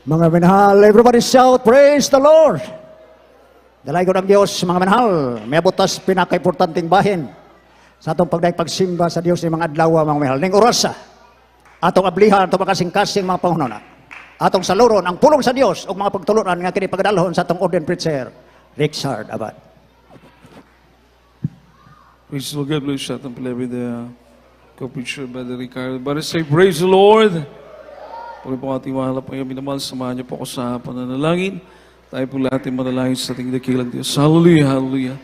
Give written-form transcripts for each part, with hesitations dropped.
Mga minahal, everybody shout, praise the Lord! Dalay ko ng Diyos, mga minahal, may butas pinaka-importanting bahin sa atong pagsimba sa Diyos ng mga adlaw, mga minahal. Ning orasa, atong ablihan, atong makasing-kasing mga pangununa, atong saluron, ang pulong sa Diyos, o mga pagtuluran nga kinipagadalhon sa atong ordained preacher, Richard Abad. Praise the Lord. God bless you. Atong palabi the co-preacher, Brother Ricardo. But say, praise the Lord. Pagay po ating mahal po yung minamahal, samahan niyo po ako sa pananalangin. Tayo po lahat ay manalangin sa ating dakilang Diyos. Hallelujah, hallelujah.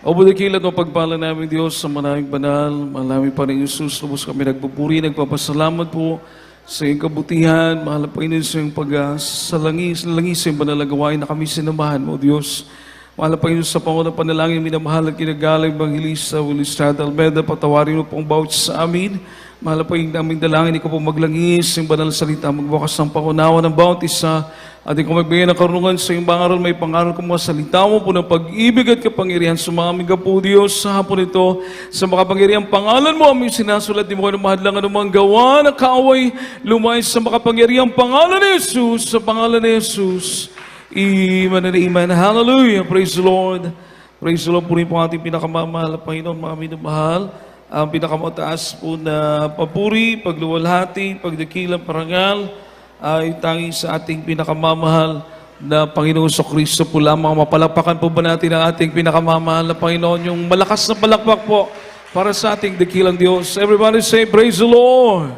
O po dakilang o pagpala namin Diyos sa manaming banal, manaming pa rin Jesus, lubos kami nagpupuri, nagpapasalamat po sa iyong kabutihan, mahal po inin sa iyong pag-salangis sa iyong banalagawain na kami sinamahan mo, Diyos. Mahal pa rin sa pangunang panalangin, minamahal at kinagalang Evangelista Willistrada Almeda, patawarin mo pong bawat sa amin. Mahal pa rin naming dalangin, ikaw po maglangis yung banal salita, magbukas ng pangunawa ng bawat isa, at ikaw magbigay ng karunungan sa iyong bangaral, may pangaral kong mga salita mo po ng pag-ibig at kapangyarihan sa mga aming kapo, Diyos, sa hapon ito, sa makapangyarihang pangalan mo, aming sinasulat, di mo ka namahadlangan ng mga gawa na kaaway, lumay sa makapangyarihang pangalan ni Jesus, sa pangalan ni Jesus. Iman na iman. Hallelujah. Praise the Lord. Praise the Lord. Puri po ating pinakamamahal na Panginoon, mga minamahal. Ang pinakamataas po na papuri, pagluwalhati, pagdakilang parangal ay tanging sa ating pinakamamahal na Panginoon Kristo po lamang. Mapalapakan po ba natin ang ating pinakamamahal na Panginoon? Yung malakas na palakpak po para sa ating dakilang Diyos. Everybody say, praise the Lord.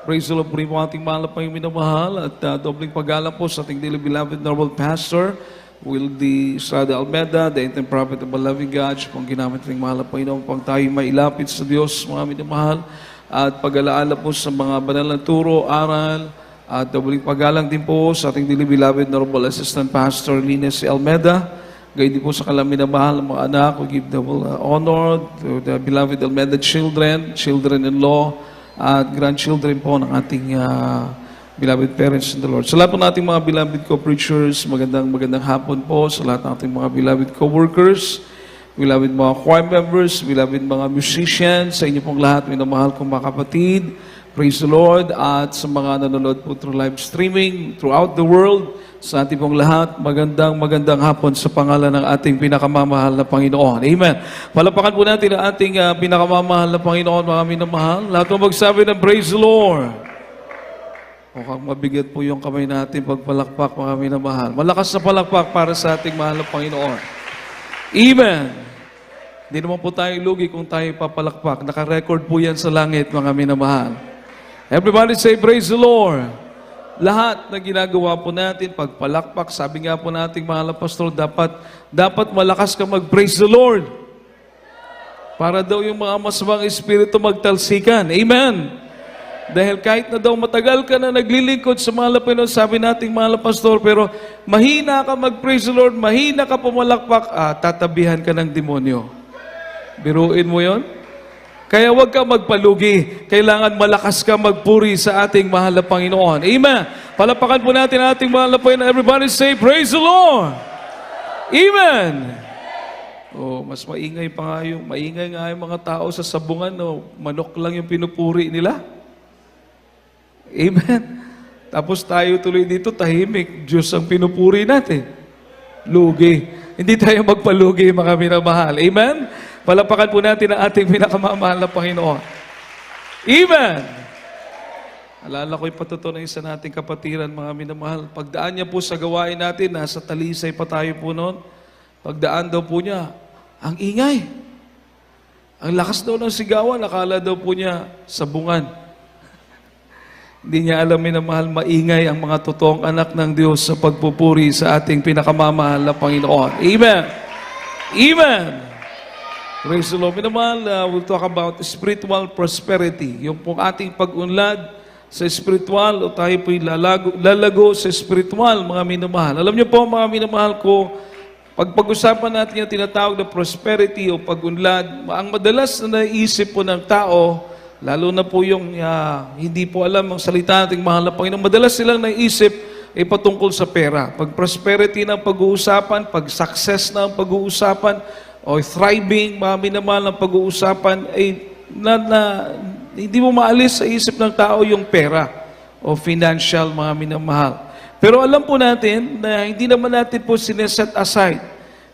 Praise the Lord, puri po ating mahal na Panginoon minamahal at dobling pag-alam po sa ating dearly beloved noble pastor, Will D. Estrada Almeda, the interim prophet of the loving God, siya pong ginamit ng mahal na Panginoon pang tayo mailapit sa Diyos, mga minamahal, at pag-alaala po sa mga banal na turo, aral, at dobling pag-alang din po sa ating dearly beloved noble assistant pastor, Linus Almeda, gayon din po sa kalamin na mahal mga anak, we give double honor to the beloved Almeda children, children-in-law, at grandchildren po ng ating beloved parents in the Lord. Sa lahat po nating mga beloved co-preachers, magandang hapon po. Sa lahat ng ating mga beloved co-workers, beloved mga choir members, beloved mga musicians, sa inyo pong lahat, minamahal kong mga kapatid, praise the Lord, at sa mga nanonood po through live streaming throughout the world, sa ating pong lahat, magandang hapon sa pangalan ng ating pinakamamahal na Panginoon. Amen. Palapakan po natin ang ating pinakamamahal na Panginoon, mga minamahal. Lahat po magsabi ng praise the Lord. Mukhang mabigat po yung kamay natin pagpalakpak, mga minamahal. Malakas na palakpak para sa ating mahal na Panginoon. Amen. Hindi naman po tayo lugi kung tayo papalakpak. Naka-record po yan sa langit, mga minamahal. Everybody say praise the Lord. Lahat na ginagawa po natin, pagpalakpak, sabi nga po nating mahal na pastor, dapat malakas ka mag-praise the Lord. Para daw yung mga masamang espiritu magtalsikan. Amen. Dahil kahit na daw matagal ka na naglilingkod sa mahal na Panginoon, sabi nating mahal na pastor, pero mahina ka mag-praise the Lord, mahina ka pumalakpak, tatabihan ka ng demonyo. Biruin mo yon. Kaya huwag ka magpalugi. Kailangan malakas ka magpuri sa ating mahal na Panginoon. Amen. Palapakan po natin ang ating mahal na Panginoon. Everybody say, praise the Lord. Amen. Oh, mas maingay pa nga yung mga tao sa sabungan. No? Manok lang yung pinupuri nila. Amen. Tapos tayo tuloy dito, tahimik. Diyos ang pinupuri natin. Lugi. Hindi tayo magpalugi, mga minamahal. Amen. Palapakan po natin ang ating pinakamamahal na Panginoon. Amen! Alala ko yung patutunan sa nating kapatiran, mga minamahal. Pagdaan niya po sa gawain natin, nasa Talisay pa tayo po noon. Pagdaan daw po niya, ang ingay. Ang lakas daw ng sigawan, akala daw po niya sabungan. Hindi niya alam, minamahal, maingay ang mga totoong anak ng Diyos sa pagpupuri sa ating pinakamamahal na Panginoon. Amen! Amen! Praise the Lord. Minamahal, we'll talk about spiritual prosperity. Yung pong ating pag-unlad sa spiritual o tayo po'y lalago sa spiritual, mga minamahal. Alam niyo po, mga minamahal ko, pag-usapan natin yung tinatawag na prosperity o pag-unlad, ang madalas na naisip po ng tao, lalo na po yung hindi po alam ang salita nating mahal na Panginoon, madalas silang naisip ay patungkol sa pera. Pag prosperity na pag-uusapan, pag success na ang pag-uusapan, o thriving, mga minamahal ng pag-uusapan, ay hindi mo maalis sa isip ng tao yung pera. o financial, mga minamahal. Pero alam po natin na hindi naman natin po sineset aside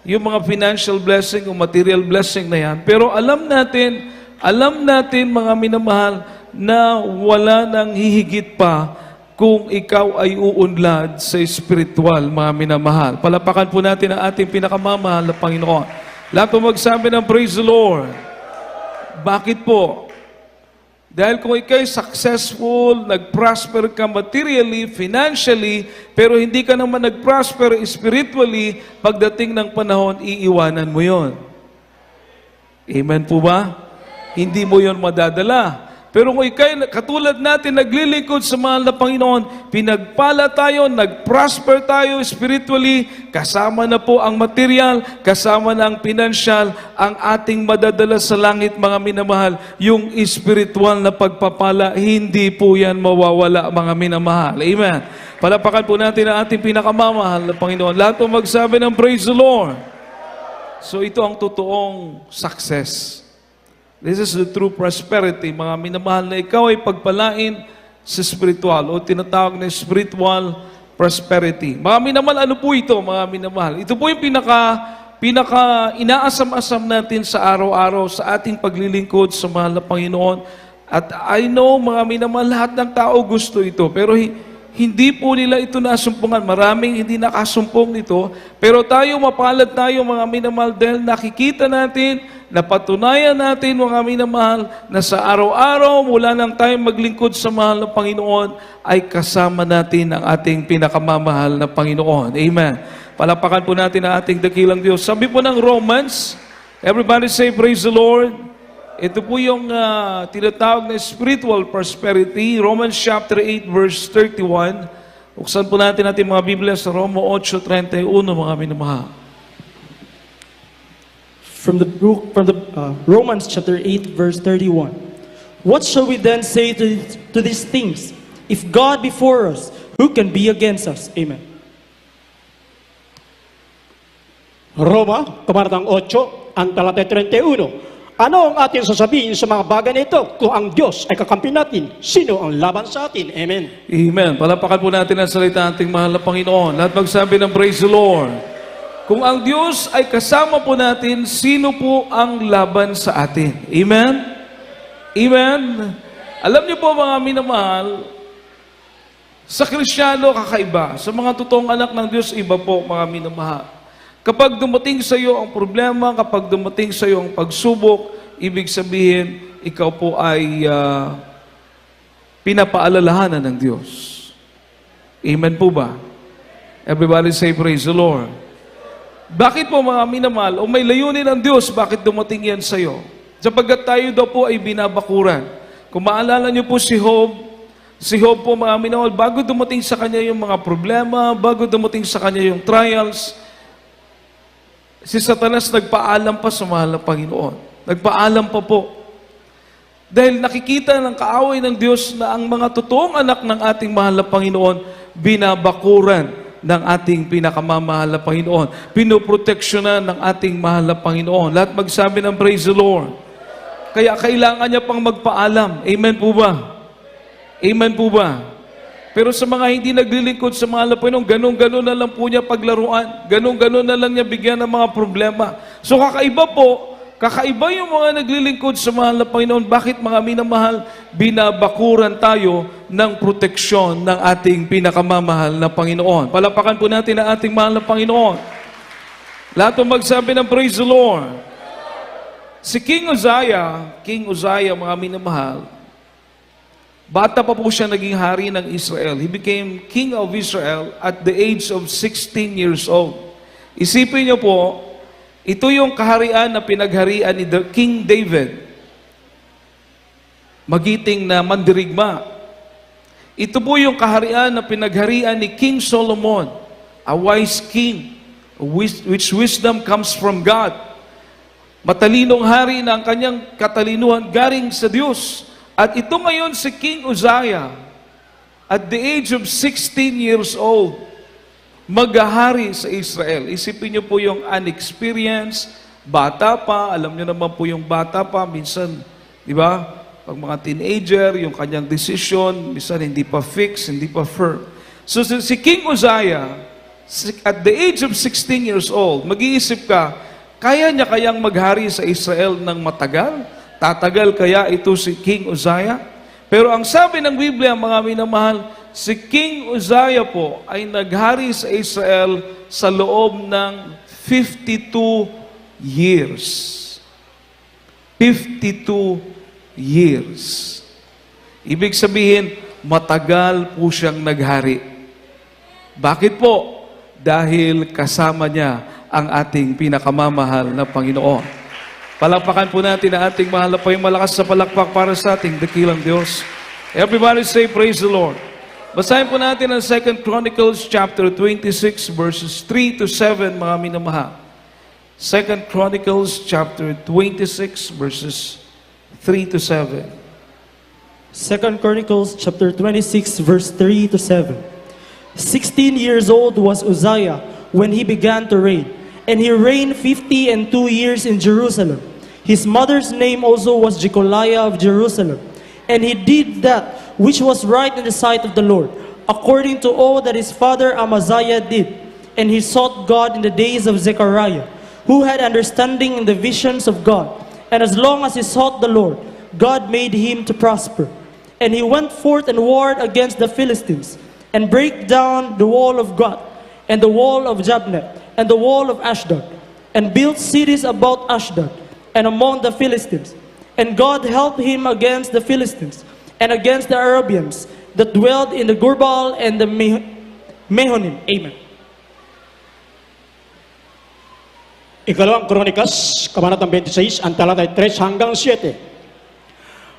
yung mga financial blessing o material blessing na yan. Pero alam natin mga minamahal na wala nang hihigit pa kung ikaw ay uunlad sa spiritual, mga minamahal. Palapakan po natin ang ating pinakamamahal na Panginoon. Lahat po magsabi ng praise the Lord. Bakit po? Dahil kung ikay successful, nag-prosper ka materially, financially, pero hindi ka naman nag-prosper spiritually, pagdating ng panahon, iiwanan mo yon. Amen po ba? Hindi mo yon madadala. Pero kung ikay, katulad natin, naglilingkod sa mahal na Panginoon, pinagpala tayo, nag-prosper tayo spiritually, kasama na po ang material, kasama na ang pinansyal, ang ating madadala sa langit, mga minamahal, yung spiritual na pagpapala, hindi po yan mawawala, mga minamahal. Amen. Palapakan po natin ang ating pinakamamahal na Panginoon. Lahat po magsabi ng praise the Lord. So ito ang totoong success. This is the true prosperity, mga minamahal, na ikaw ay pagpalain sa spiritual o tinatawag na spiritual prosperity. Mga minamahal, ano po ito, mga minamahal? Ito po yung pinaka inaasam-asam natin sa araw-araw sa ating paglilingkod sa mahal na Panginoon. At I know, mga minamahal, lahat ng tao gusto ito, pero hindi po nila ito nasumpungan. Maraming hindi nakasumpong nito. Pero tayo, mapalad tayo, mga minamahal, dahil nakikita natin, napatunayan natin, mga minamahal, na sa araw-araw, mula nang tayo maglingkod sa mahal na Panginoon, ay kasama natin ang ating pinakamamahal na Panginoon. Amen. Palapakan po natin ang ating dakilang Diyos. Sabi po ng Romans, everybody say, praise the Lord. Ito po yung tinatawag na spiritual prosperity. Romans chapter 8 verse 31. Buksan po natin mga Biblia sa Roma 8:31, mga minamahal. From the Romans chapter 8 verse 31. What shall we then say to these things? If God be for us, who can be against us? Amen. Roma, kabanatang 8, ang talata 31. Ano ang ating sasabihin sa mga bagay na ito? Kung ang Diyos ay kakampi natin, sino ang laban sa atin? Amen. Amen. Palapakan po natin ang salita ng ating mahal na Panginoon. Lahat magsabi ng praise the Lord. Kung ang Diyos ay kasama po natin, sino po ang laban sa atin? Amen? Amen? Alam niyo po, mga minamahal, sa Kristiyano kakaiba, sa mga totoong anak ng Diyos, iba po, mga minamahal. Kapag dumating sa iyo ang problema, kapag dumating sa iyo ang pagsubok, ibig sabihin, ikaw po ay pinapaalalahanan ng Diyos. Amen po ba? Everybody say praise the Lord. Bakit po, mga minamahal, o may layunin ng Diyos, bakit dumating yan sa iyo? Sapagkat tayo daw po ay binabakuran. Kung maalala niyo po si Job po, mga minamahal, bago dumating sa kanya yung mga problema, bago dumating sa kanya yung trials, si Satanas nagpaalam pa sa mahal na Panginoon. Nagpaalam pa po. Dahil nakikita ng kaaway ng Diyos na ang mga totoong anak ng ating mahal na Panginoon, binabakuran ng ating pinakamamahal na Panginoon. Pinoproteksyonan ng ating mahal na Panginoon. Lahat magsabi ng praise the Lord. Kaya kailangan niya pang magpaalam. Amen po ba? Amen po ba? Pero sa mga hindi naglilingkod sa mahal na Panginoon, ganun-ganun na lang po niya paglaruan. Ganun-ganun na lang niya bigyan ng mga problema. So kakaiba po, kakaiba yung mga naglilingkod sa mahal na Panginoon. Bakit, mga minamahal, binabakuran tayo ng proteksyon ng ating pinakamamahal na Panginoon? Palapakan po natin ang ating mahal na Panginoon. Lahat po magsabi ng praise the Lord. Si King Uzziah, mga minamahal, bata pa po siya naging hari ng Israel. He became king of Israel at the age of 16 years old. Isipin niyo po, ito yung kaharian na pinagharian ni King David. Magiting na mandirigma. Ito po yung kaharian na pinagharian ni King Solomon, a wise king, which wisdom comes from God. Matalinong hari na ang kanyang katalinuhan galing sa Diyos. At ito ngayon si King Uzziah, at the age of 16 years old, maghahari sa Israel. Isipin niyo po yung unexperienced, bata pa, alam niyo naman po yung bata pa, minsan, di ba? pag mga teenager, yung kanyang decision, minsan hindi pa fix, hindi pa firm. So si King Uzziah, at the age of 16 years old, mag-iisip ka, kaya niya kayang maghari sa Israel ng matagal? Tatagal kaya ito si King Uzziah? Pero ang sabi ng Biblia, mga minamahal, si King Uzziah po ay naghari sa Israel sa loob ng 52 years. 52 years. Ibig sabihin, matagal po siyang naghari. Bakit po? Dahil kasama niya ang ating pinakamamahal na Panginoon. Palakpakan po natin ang ating mahal na Panginoon. Malakas sa palakpak para sa ating dakilang Diyos. Everybody say, praise the Lord. Basahin po natin ang 2 Chronicles chapter 26 verses 3 to 7, mga minamahal. 2 Chronicles chapter 26 verses 3 to 7. 2 Chronicles chapter 26 verse 3 to 7. 16 years old was Uzziah when he began to reign, and he reigned 52 years in Jerusalem. His mother's name also was Jecoliah of Jerusalem. And he did that which was right in the sight of the Lord, according to all that his father Amaziah did. And he sought God in the days of Zechariah, who had understanding in the visions of God. And as long as he sought the Lord, God made him to prosper. And he went forth and warred against the Philistines, and brake down the wall of God, and the wall of Jabneh, and the wall of Ashdod, and built cities about Ashdod, and among the Philistines. And God helped him against the Philistines, and against the Arabians that dwelled in the Gurbal and the Mehonim. Amen. Ikalawang Kronikas, Kabanatang 26, ang talata 3 hanggang 7.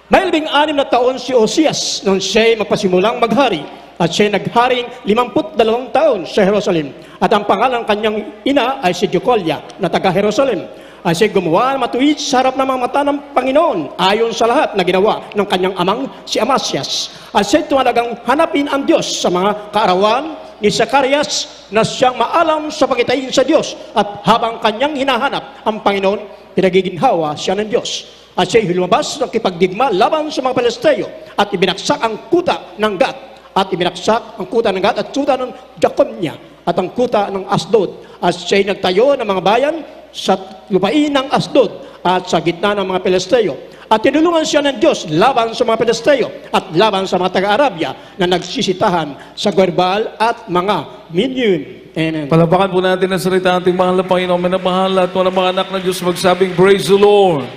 May 12 na taon si Osias nung siya'y magpasimulang maghari, at siya'y nagharing 52 taon sa Jerusalem. At ang pangalan ng kanyang ina ay si Jecoliah na taga-Jerusalem. At siya'y gumawa matuwid sa harap ng mga mata ng Panginoon ayon sa lahat na ginawa ng kanyang amang si Amasias. At siya'y tumalagang hanapin ang Diyos sa mga kaarawan ni Zacarias na siyang maalam sa pagitayin sa Diyos. At habang kanyang hinahanap ang Panginoon, pinagiginhawa siya ng Diyos. At siya'y lumabas ng kipagdigma laban sa mga Palesteo at ibinaksak ang kuta ng Gat. At ibinaksak ang kuta ng Gat at kuta ng Jaconia at ang kuta ng Asdod. At siya'y nagtayo ng mga bayan sa lupain ng Asdod at sa gitna ng mga Palesteo. At tinulungan siya ng Diyos laban sa mga Palesteo at laban sa mga taga-Arabia na nagsisitahan sa Gurbal at mga Minyun. Amen. Palapakan po natin ang salita ating mahal na Panginoon. Minamahal at mga anak ng Diyos magsabing, praise the Lord.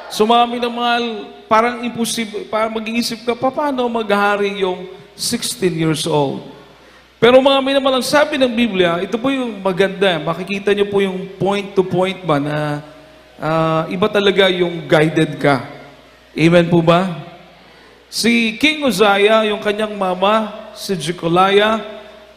So mga minamahal, parang imposible, parang mag-iisip ka, paano maghari yung 16 years old? Pero mga minamahal, ang sabi ng Biblia, ito po yung maganda. Makikita niyo po yung point to point ba na iba talaga yung guided ka. Amen po ba? Si King Uzziah, yung kanyang mama, si Jecoliah,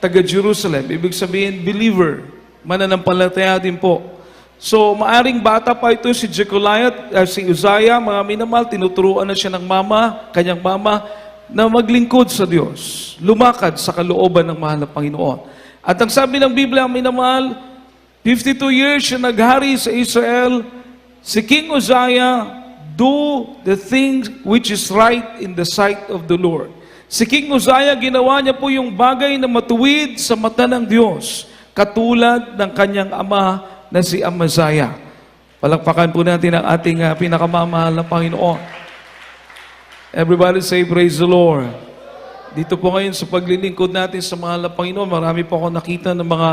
taga-Jerusalem. Ibig sabihin, believer. Mananampalataya din po. So, maaring bata pa ito si Jecoliah, si Uzziah, mga minamahal, tinuturuan na siya ng mama, kanyang mama, na maglingkod sa Diyos. Lumakad sa kalooban ng mahal na Panginoon. At ang sabi ng Biblia, minamahal, 52 years siya naghari sa Israel. Si King Uzziah, do the things which is right in the sight of the Lord. Si King Uzziah, ginawa niya po yung bagay na matuwid sa mata ng Diyos, katulad ng kanyang ama na si Amaziah. Palakpakan po natin ang ating pinakamamahal na Panginoon. Everybody say, praise the Lord. Dito po ngayon sa paglilingkod natin sa mahal na Panginoon, marami po ako nakita ng mga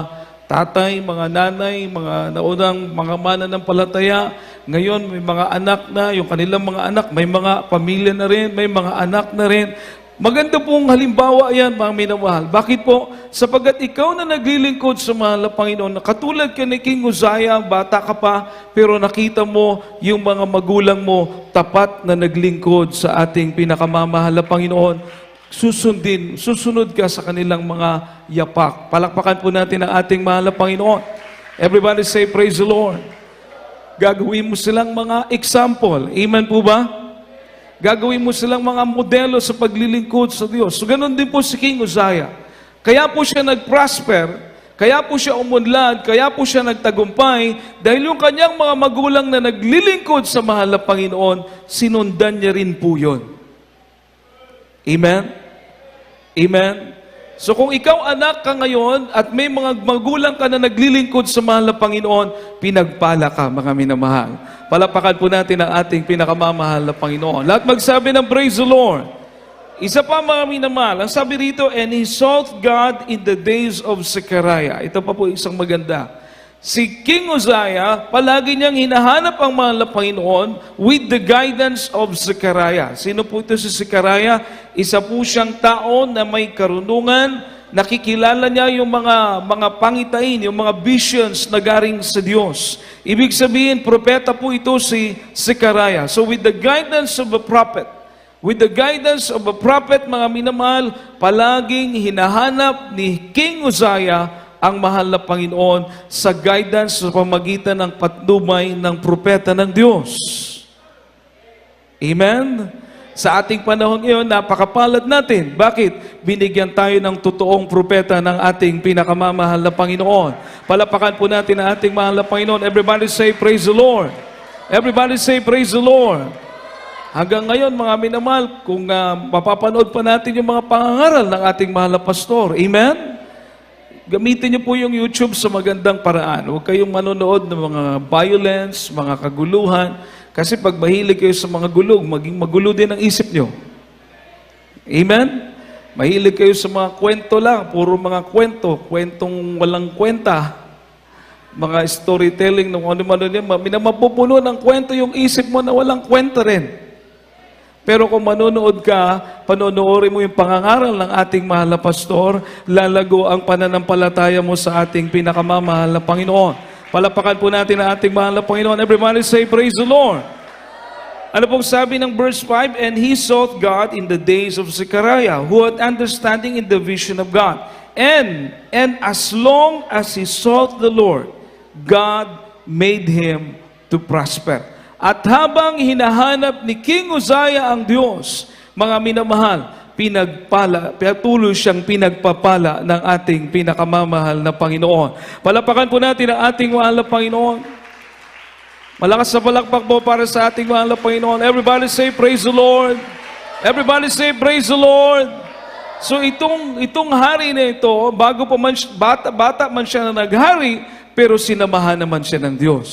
tatay, mga nanay, mga naunang mga mananampalataya. Ngayon, may mga anak na, yung kanilang mga anak, may mga pamilya na rin, may mga anak na rin. Maganda pong halimbawa yan, mga minamahal. Bakit po? Sapagkat ikaw na naglilingkod sa mahal na Panginoon, na katulad ka ni King Uzziah, bata ka pa, pero nakita mo yung mga magulang mo, tapat na naglingkod sa ating pinakamamahal na Panginoon. Susunod ka sa kanilang mga yapak. Palakpakan po natin ang ating mahal na Panginoon. Everybody say, praise the Lord. Gagawin mo silang mga example. Amen po ba? Gagawin mo silang mga modelo sa paglilingkod sa Diyos. So, ganun din po si King Uzziah. Kaya po siya nag-prosper Kaya po siya umunlad, kaya po siya nagtagumpay, dahil yung kanyang mga magulang na naglilingkod sa mahal na Panginoon, sinundan niya rin po yun. Amen? Amen? So kung ikaw anak ka ngayon at may mga magulang ka na naglilingkod sa mahal na Panginoon, pinagpala ka, mga minamahal. Palapakan po natin ang ating pinakamamahal na Panginoon. Lahat magsabi ng praise the Lord. Isa pa, mga minamahal, ang sabi rito, and he sought God in the days of Zechariah. Ito pa po isang maganda. Si King Uzziah, palagi niyang hinahanap ang mahal na Panginoon with the guidance of Zechariah. Sino po ito si Zechariah? Isa po siyang tao na may karunungan, nakikilala niya yung mga pangitain, yung mga visions na galing sa Diyos. Ibig sabihin, propeta po ito si Zechariah. So with the guidance of a prophet, mga minamahal, palaging hinahanap ni King Uzziah ang mahal na Panginoon sa guidance sa pamagitan ng patnubay ng propeta ng Diyos. Amen? Sa ating panahon ngayon, napakapalad natin. Bakit? Binigyan tayo ng totoong propeta ng ating pinakamamahal na Panginoon. Palapakan po natin ang ating mahal na Panginoon. Everybody say, praise the Lord. Everybody say, praise the Lord. Hanggang ngayon, mga minamahal, kung mapapanood pa natin yung mga pangangaral ng ating mahal na pastor. Amen? Gamitin niyo po yung YouTube sa magandang paraan. Huwag kayong manonood ng mga violence, mga kaguluhan. Kasi pag mahilig kayo sa mga gulog, maging magulo din ang isip niyo. Amen? Mahilig kayo sa mga kwento lang, puro mga kwentong walang kwenta. Mga storytelling ng ano-ano niya, mapupuno ng kwento yung isip mo na walang kwenta rin. Pero kung manonood ka, panonoorin mo yung pangangaral ng ating mahal na pastor, lalago ang pananampalataya mo sa ating pinakamamahal na Panginoon. Palapakan po natin ang ating mahal na Panginoon. Everybody say, praise the Lord. Ano pong sabi ng verse 5? And he sought God in the days of Zechariah, who had understanding in the vision of God. And as long as he sought the Lord, God made him to prosper. At habang hinahanap ni King Uzziah ang Diyos, mga minamahal, patuloy siyang pinagpapala ng ating pinakamamahal na Panginoon. Palapakan po natin ang ating mahal na Panginoon. Malakas na palakpak po para sa ating mahal na Panginoon. Everybody say, praise the Lord. Everybody say, praise the Lord. So itong hari na ito, bago pa man, bata man siya na naghari, pero sinamahan naman siya ng Diyos.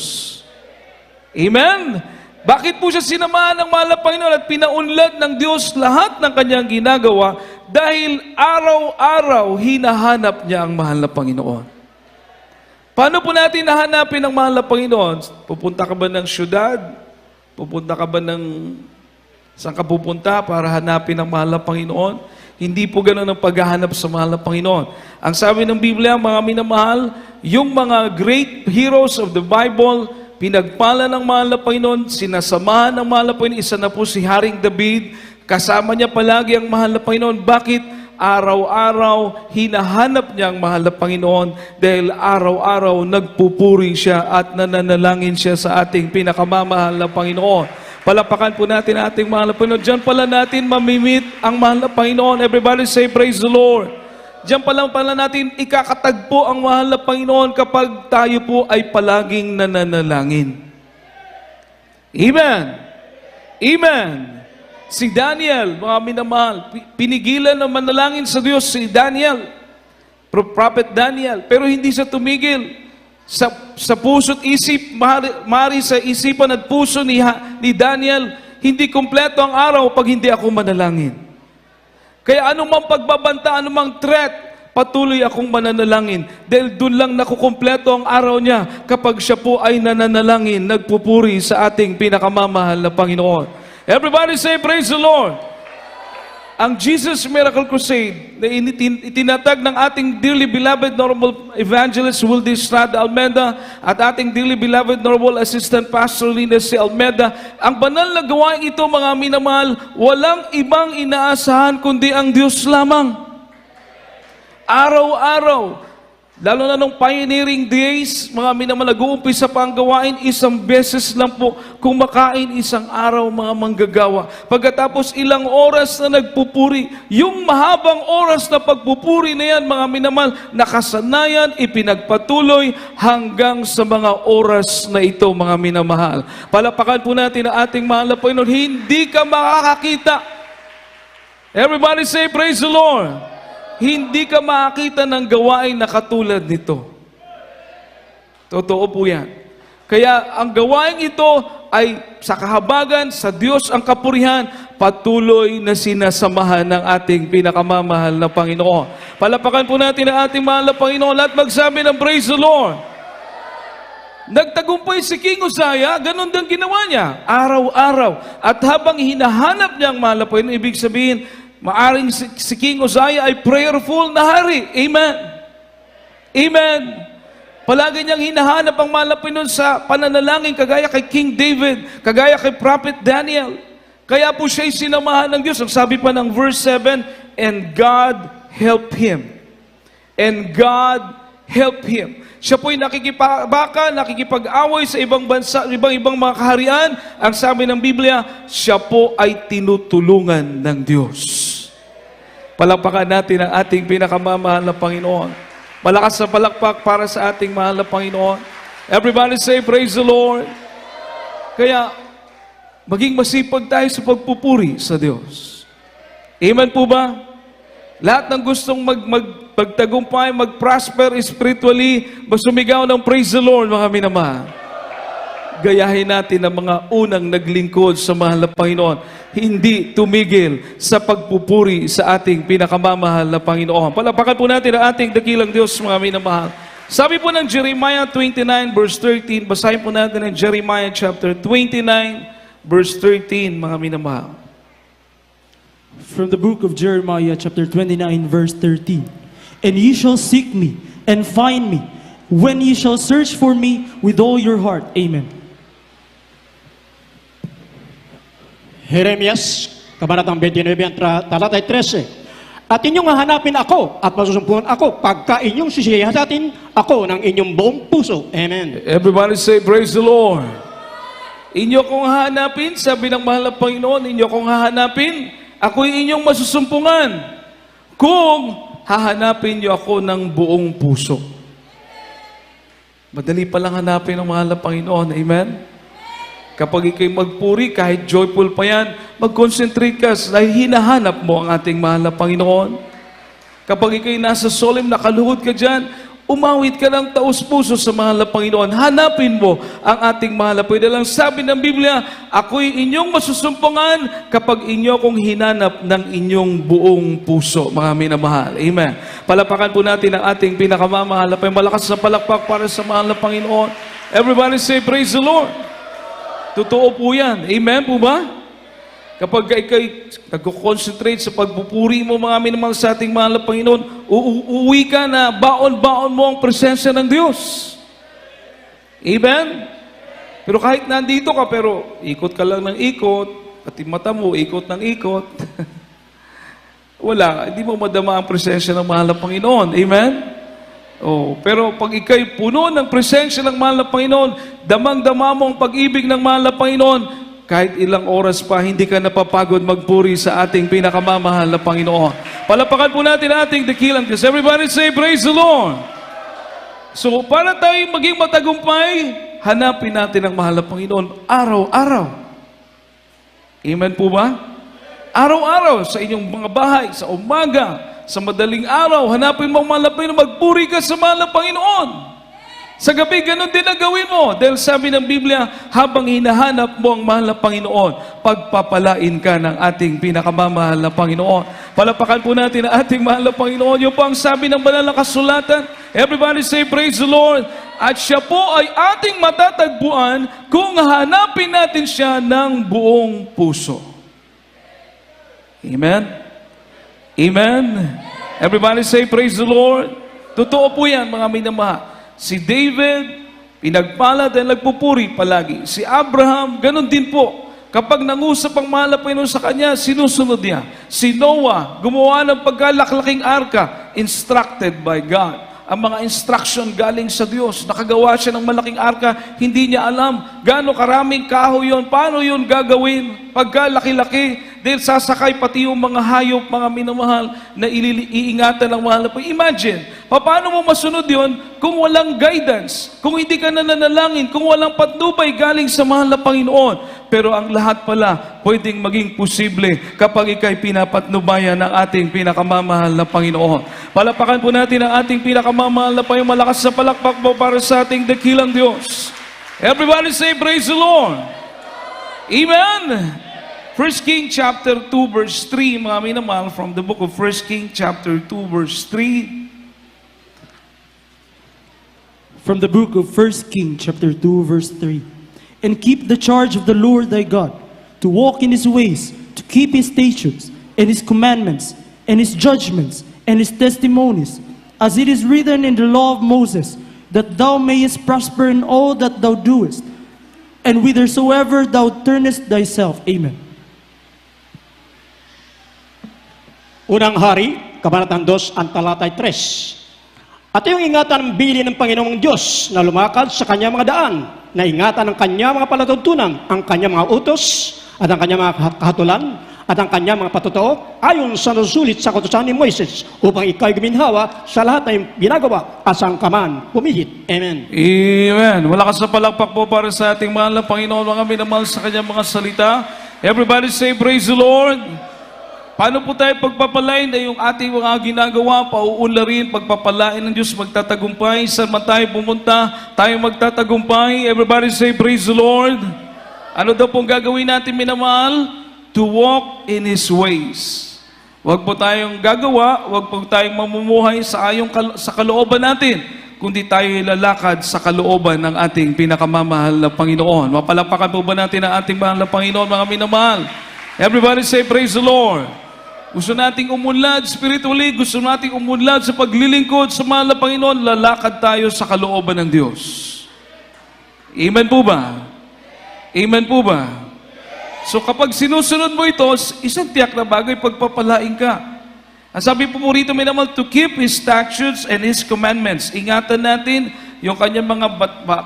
Amen? Bakit po siya sinamahan ng mahal na Panginoon at pinaunlad ng Diyos lahat ng kanyang ginagawa? Dahil araw-araw hinahanap niya ang mahal na Panginoon. Paano po natin nahanapin ang mahal na Panginoon? Pupunta ka ba ng syudad? Pupunta ka ba ng... Saan ka pupunta para hanapin ang mahal na Panginoon? Hindi po ganun ang paghahanap sa mahal na Panginoon. Ang sabi ng Biblia, mga minamahal, yung mga great heroes of the Bible, pinagpala ng mahal na Panginoon, sinasamahan ng mahal na Panginoon. Isa na po si Haring David, kasama niya palagi ang mahal na Panginoon. Bakit? Araw-araw, hinahanap niya ang mahal na Panginoon dahil araw-araw nagpupuri siya at nananalangin siya sa ating pinakamamahal na Panginoon. Palapakan po natin ang ating mahal na Panginoon. Diyan pala natin mamimit ang mahal na Panginoon. Everybody say, praise the Lord. Diyan pala natin ikakatagpo ang mahal na Panginoon kapag tayo po ay palaging nananalangin. Amen. Amen. Si Daniel, mga minamahal, pinigilan na manalangin sa Diyos si Daniel, Prophet Daniel, pero hindi siya tumigil. Sa puso't isip, mari sa isipan at puso ni Daniel, hindi kumpleto ang araw pag hindi ako manalangin. Kaya anumang pagbabanta, anumang threat, patuloy akong mananalangin. Dahil doon lang nakukumpleto ang araw niya kapag siya po ay nananalangin, nagpupuri sa ating pinakamamahal na Panginoon. Everybody say, praise the Lord. Ang Jesus Miracle Crusade na itinatag ng ating dearly beloved Honorable Evangelist Wildy Estrada Almeda at ating dearly beloved Honorable Assistant Pastor Linda C. Almeda, ang banal na gawain ito, mga minamahal, walang ibang inaasahan kundi ang Diyos lamang. Araw-araw, Lalo na nung pioneering days, mga minamahal, nag-uumpisa pa ang gawain, isang beses lang po kumakain isang araw mga manggagawa. Pagkatapos ilang oras na nagpupuri, yung mahabang oras na pagpupuri na yan, mga minamahal, nakasanayan, ipinagpatuloy hanggang sa mga oras na ito, mga minamahal. Palapakan po natin ang ating mahal na Panginoon, hindi ka makakakita. Everybody say, praise the Lord. Hindi ka makakita ng gawain na katulad nito. Totoo po yan. Kaya ang gawain ito ay sa kahabagan, sa Diyos ang kapurihan, patuloy na sinasamahan ng ating pinakamamahal na Panginoon. Palapakan po natin ang ating mahal na Panginoon at magsabi ng praise the Lord. Nagtagumpay si King Uzziah, ganun din ginawa niya, araw-araw. At habang hinahanap niya ang mahal na Panginoon, ibig sabihin, maaring si King Uzziah ay prayerful na hari. Amen. Amen. Palagi niyang hinahanap ang mahal na Panginoon sa pananalangin, kagaya kay King David, kagaya kay Prophet Daniel. Kaya po siya'y sinamahan ng Diyos. Ang sabi pa ng verse 7, and God helped him. And God helped him. Siya po'y nakikipag-baka, nakikipag-away sa ibang bansa, ibang mga kaharian. Ang sabi ng Biblia, siya po ay tinutulungan ng Diyos. Palapakan natin ang ating pinakamamahal na Panginoon. Malakas na palakpak para sa ating mahal na Panginoon. Everybody say, praise the Lord. Kaya, maging masipag tayo sa pagpupuri sa Diyos. Amen po ba? Lahat ng gustong magtagumpay, mag-prosper spiritually, sumigaw ng praise the Lord, mga minamahal. Gayahin natin ang mga unang naglingkod sa mahal na Panginoon. Hindi tumigil sa pagpupuri sa ating pinakamamahal na Panginoon. Palapakan po natin ang ating dakilang Diyos, mga minamahal. Sabi po ng Jeremiah 29 verse 13, basahin po natin ang Jeremiah chapter 29 verse 13, mga minamahal. From the book of Jeremiah, chapter 29, verse 13. And ye shall seek me and find me when ye shall search for me with all your heart. Amen. Jeremias, Kabanatang 29, talatay 13. At inyong hahanapin ako at masusumpungan ako pagka inyong sisiyasatin ako ng inyong buong puso. Amen. Everybody say, praise the Lord. Inyo kong hahanapin, sabi ng mahal na Panginoon, inyo kong hahanapin, ako'y inyong masusumpungan kung hahanapin niyo ako ng buong puso. Madali palang hanapin ang mahal na Panginoon. Amen? Kapag ikay magpuri, kahit joyful pa yan, mag-concentrate ka dahil hinahanap mo ang ating mahal na Panginoon. Kapag ikay nasa solemn, nakaluhod ka dyan, umawit ka ng taus-puso sa mahal na Panginoon. Hanapin mo ang ating mahal na Panginoon. Ang sabi ng Biblia, ako'y inyong masusumpungan kapag inyo kong hinanap ng inyong buong puso, mga minamahal. Amen. Palapakan po natin ang ating pinakamamahal na Panginoon. Malakas na palakpak para sa mahal na Panginoon. Everybody say, praise the Lord. Totoo po yan. Amen po ba? Kapag ikay nag-concentrate sa pagpupuri mo, mga minamahal sa ating mahal na Panginoon, uuwi ka na baon-baon mo ang presensya ng Diyos. Amen? Pero kahit nandito ka, pero ikot ka lang ng ikot, pati mata mo, ikot ng ikot, wala, hindi mo madama ang presensya ng mahal na Panginoon. Amen? Oh, pero pag ikay puno ng presensya ng mahal na Panginoon, damang-dama mo ang pag-ibig ng mahal na Panginoon, kahit ilang oras pa, hindi ka napapagod magpuri sa ating pinakamamahal na Panginoon. Palapakan po natin ating dakilang Diyos. Everybody say, praise the Lord. So, para tayo maging matagumpay, hanapin natin ang mahal na Panginoon araw-araw. Amen po ba? Araw-araw sa inyong mga bahay, sa umaga, sa madaling araw, hanapin mo ang mahal na Panginoon, magpuri ka sa mahal na Panginoon. Sa gabi, ganun din ang gawin mo. Dahil sabi ng Biblia, habang hinahanap mo ang mahal na Panginoon, pagpapalain ka ng ating pinakamamahal na Panginoon. Palapakan po natin ang ating mahal na Panginoon. Yung po ang sabi ng banal na kasulatan. Everybody say, praise the Lord. At siya po ay ating matatagpuan kung hanapin natin siya ng buong puso. Amen? Amen? Everybody say, praise the Lord. Totoo po yan, mga minamahal. Si David, pinagpala dahil nagpupuri palagi. Si Abraham, ganun din po. Kapag nangusap ang mahal na Panginoon sa kanya, sinusunod niya. Si Noah, gumawa ng pagkalaklaking arka, instructed by God. ang mga instruction galing sa Diyos. Nakagawa siya ng malaking arka, hindi niya alam gaano karaming kahoy yon, paano yun gagawin pagka laki-laki, dahil sasakay pati yung mga hayop, mga minamahal, na iingatan ng mahal na Panginoon. Imagine, paano mo masunod yon kung walang guidance, kung hindi ka nananalangin, kung walang patnubay galing sa mahal na Panginoon. Pero ang lahat pala pwedeng maging posible kapag ikay pinapatnubayan ng ating pinakamamahal na Panginoon. Palapakan po natin ang ating pinakamamahal na Panginoon. Malakas sa palakpak po para sa ating dakilang Diyos. Everybody say, praise the Lord. Amen. 1 King chapter 2 verse 3, mga minamahal, from the book of 1 King chapter 2 verse 3. From the book of 1 King chapter 2 verse 3. And keep the charge of the Lord thy God, to walk in his ways, to keep his statutes, and his commandments, and his judgments, and his testimonies, as it is written in the law of Moses, that thou mayest prosper in all that thou doest, and whithersoever thou turnest thyself. Amen. Unang Hari, Kabanatang 2, ang talatay 3. At yung ingatan ng bili ng Panginoong Diyos na lumakad sa kanyang mga daan, na ingatan ng kanyang mga palatuntunan, ang kanyang mga utos, at ang kanyang mga kahatulan, at ang kanyang mga patotoo, ayon sa nasulit sa kautusan ni Moises, upang ikaw'y guminhawa sa lahat ng ginagawa at saan ka man pumihit. Amen. Amen. Malakas na palakpak po para sa ating mahal na Panginoon, mga minamahal sa kanyang mga salita. Everybody say, praise the Lord. Paano po tayo pagpapalain na yung ating mga ginagawa, pauunlarin, pagpapalain ng Diyos, magtatagumpay? Saan man tayo pumunta, tayo magtatagumpay? Everybody say, praise the Lord. Ano daw pong gagawin natin, minamahal? To walk in His ways. Huwag po tayong gagawa, huwag po tayong mamumuhay sa kalooban natin, kundi tayo ilalakad sa kalooban ng ating pinakamamahal na Panginoon. Mapalapakan po ba natin ang ating mahal na Panginoon, mga minamahal? Everybody say, praise the Lord. Gusto nating umunlad spiritually, gusto nating umunlad sa paglilingkod sa mahal na Panginoon, lalakad tayo sa kalooban ng Diyos. Amen po ba? Amen po ba? So kapag sinusunod mo ito, isang tiyak na bagay, pagpapalain ka. Ang sabi po rito, may naman, to keep His statutes and His commandments. Ingatan natin yung kanyang mga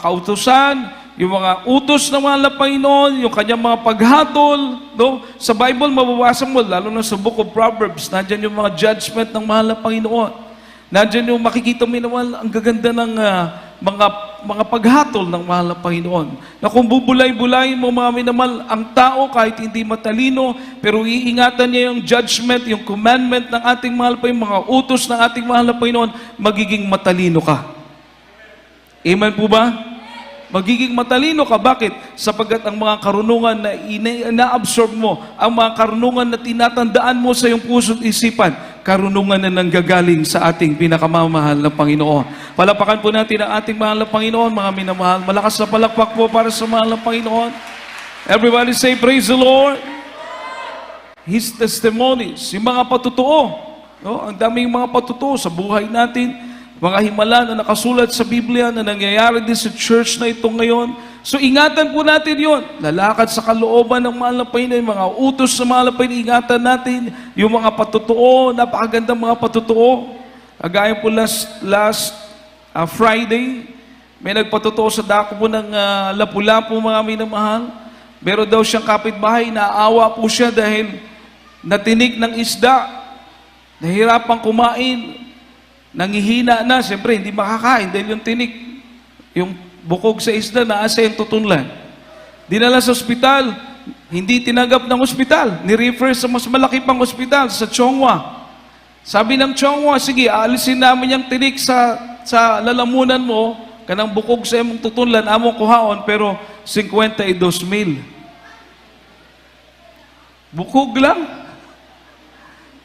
kautusan, yung mga utos ng mahal na Panginoon, yung kanyang mga paghatol, no? Sa Bible, mababasa mo, lalo na sa book of Proverbs, nandyan yung mga judgment ng mahal na Panginoon. Nandyan yung makikita mo naman, ang gaganda ng mga paghatol ng mahal na Panginoon. Na kung bubulay-bulay mo, mga minamahal, ang tao kahit hindi matalino, pero iingatan niya yung judgment, yung commandment ng ating mahal pa, yung mga utos ng ating mahal na Panginoon, magiging matalino ka. Amen po ba? Magiging matalino ka. Bakit? Sapagkat ang mga karunungan na ina-absorb mo, ang mga karunungan na tinatandaan mo sa iyong puso't isipan, karunungan na nanggagaling sa ating pinakamamahal na Panginoon. Palapakan po natin ang ating mahal na Panginoon, mga minamahal. Malakas na palakpak po para sa mahal na Panginoon. Everybody say, praise the Lord. His testimonies, yung mga patutuo. No? Ang daming mga patutuo sa buhay natin. Mga himala na nakasulat sa Biblia na nangyayari din sa church na ito ngayon. So ingatan po natin yon. Lalakad sa kalooban ng mahal na Panginoon, yung mga utos sa mahal na Panginoon, ingatan natin yung mga patutuo, napakagandang mga patutuo. Agaya po last Friday, may nagpatutuo sa dako po ng Lapu-Lapu, mga minamahal. Meron daw siyang kapitbahay, naawa po siya dahil natinik ng isda, nahirapang kumain, nangihina na, siyempre hindi makakain dahil yung tinik, yung bukog sa isda na asa yung tutunlan. Dinala sa ospital, hindi tinanggap ng ospital, ni-refer sa mas malaki pang ospital, sa Chongwa. Sabi ng Chongwa, sige, aalisin namin yung tinik sa lalamunan mo, kanang bukog sa imong tutunlan, among kuhaon, pero 52,000. Bukog lang.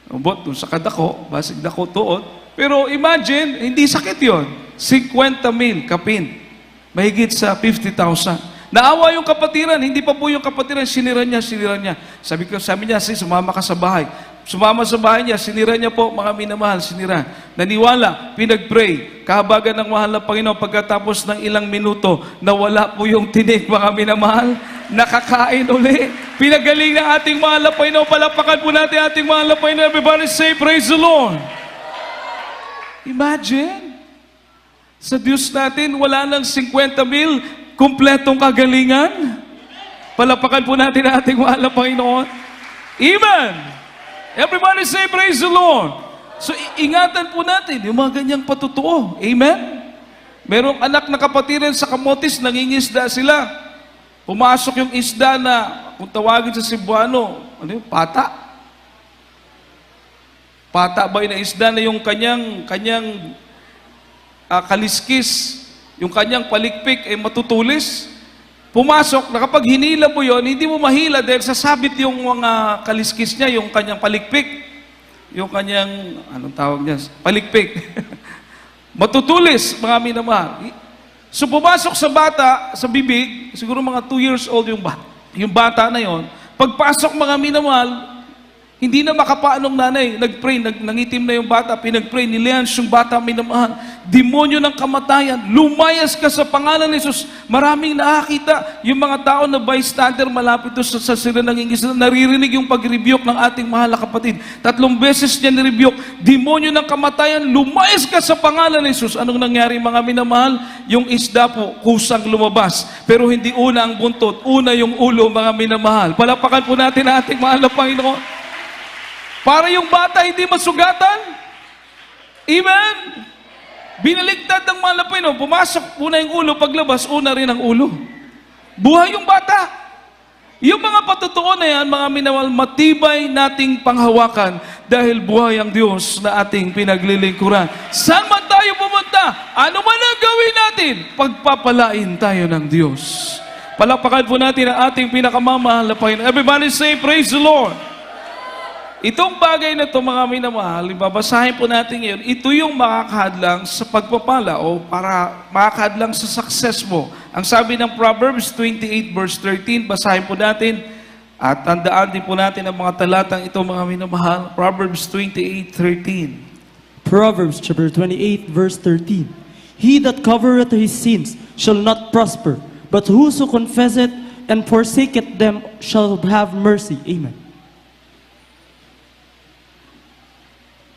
Ubot, sa kadako, basig dako tuot. Pero imagine, hindi sakit yon. 50,000 kapin. Mahigit sa 50,000. Naawa yung kapatiran, hindi pa po yung kapatiran, sinira niya. Sabi niya, sumama ka sa bahay. Sumama sa bahay niya, sinira niya po, mga minamahal, sinira. Naniwala, pinag-pray, kahabagan ng mahal na Panginoon, pagkatapos ng ilang minuto, nawala po yung tinik, mga minamahal, nakakain uli. Pinagaling ng ating mahal na Panginoon, palapakan po natin ating mahal na Panginoon. Everybody say, praise the Lord. Imagine, Sa Diyos natin, wala nang 50,000 kumpletong kagalingan. Palapakan po natin ang ating mahal na Panginoon. Amen! Everybody say, praise the Lord! So, ingatan po natin yung mga ganyang patutuo. Amen? Merong anak na kapatiran sa Kamotes, nangingisda sila. Pumasok yung isda na, kung tawagin sa Cebuano, ano yung pata? Pata ba yung isda na yung kanyang kaliskis, yung kanyang palikpik ay matutulis? Pumasok na kapag hinila mo yon, hindi mo mahila dahil sasabit yung mga kaliskis niya, yung kanyang palikpik, yung kanyang, anong tawag niya? Palikpik. Matutulis, mga minamahal. So pumasok sa bata, sa bibig, siguro mga 2 years old yung bata na yon. Pagpasok, mga minamahal, hindi na makapaanong nanay, nag-pray, nangitim na yung bata, pinag-pray ni Leance yung bata, minamahal. Demonyo ng kamatayan, lumayas ka sa pangalan ni Jesus. Maraming nakakita, yung mga tao na bystander malapit doon sa sila nangingisda, naririnig yung pag-rebuke ng ating mahal na kapatid. 3 beses niya ni-rebuke, demonyo ng kamatayan, lumayas ka sa pangalan ni Jesus. Anong nangyari, mga minamahal? Yung isda po, kusang lumabas. Pero hindi una ang buntot, una yung ulo, mga minamahal. Palapakan po natin ang ating mahal na Panginoon. Para yung bata hindi masugatan. Amen? Binaligtad ng mga Pilipino, pumasok una yung ulo, paglabas, una rin ang ulo. Buhay yung bata. Yung mga patutuo na yan, mga minawal, matibay nating panghawakan dahil buhay ang Diyos na ating pinaglilingkuran. Saan man tayo pumunta? Ano man ang gawin natin? Pagpapalain tayo ng Diyos. Palapakan po natin ang ating pinakamamahal na Panginoon. Everybody say, praise the Lord. Itong bagay na ito, mga minamahal, babasahin po natin ngayon, ito yung makakahadlang sa pagpapala o para makakahadlang sa success mo. Ang sabi ng Proverbs 28 verse 13, basahin po natin at tandaan din po natin ang mga talatang ito, mga minamahal. Proverbs 28:13. Proverbs chapter 28, verse 13. He that covereth his sins shall not prosper, but whoso confesseth and forsaketh them shall have mercy. Amen.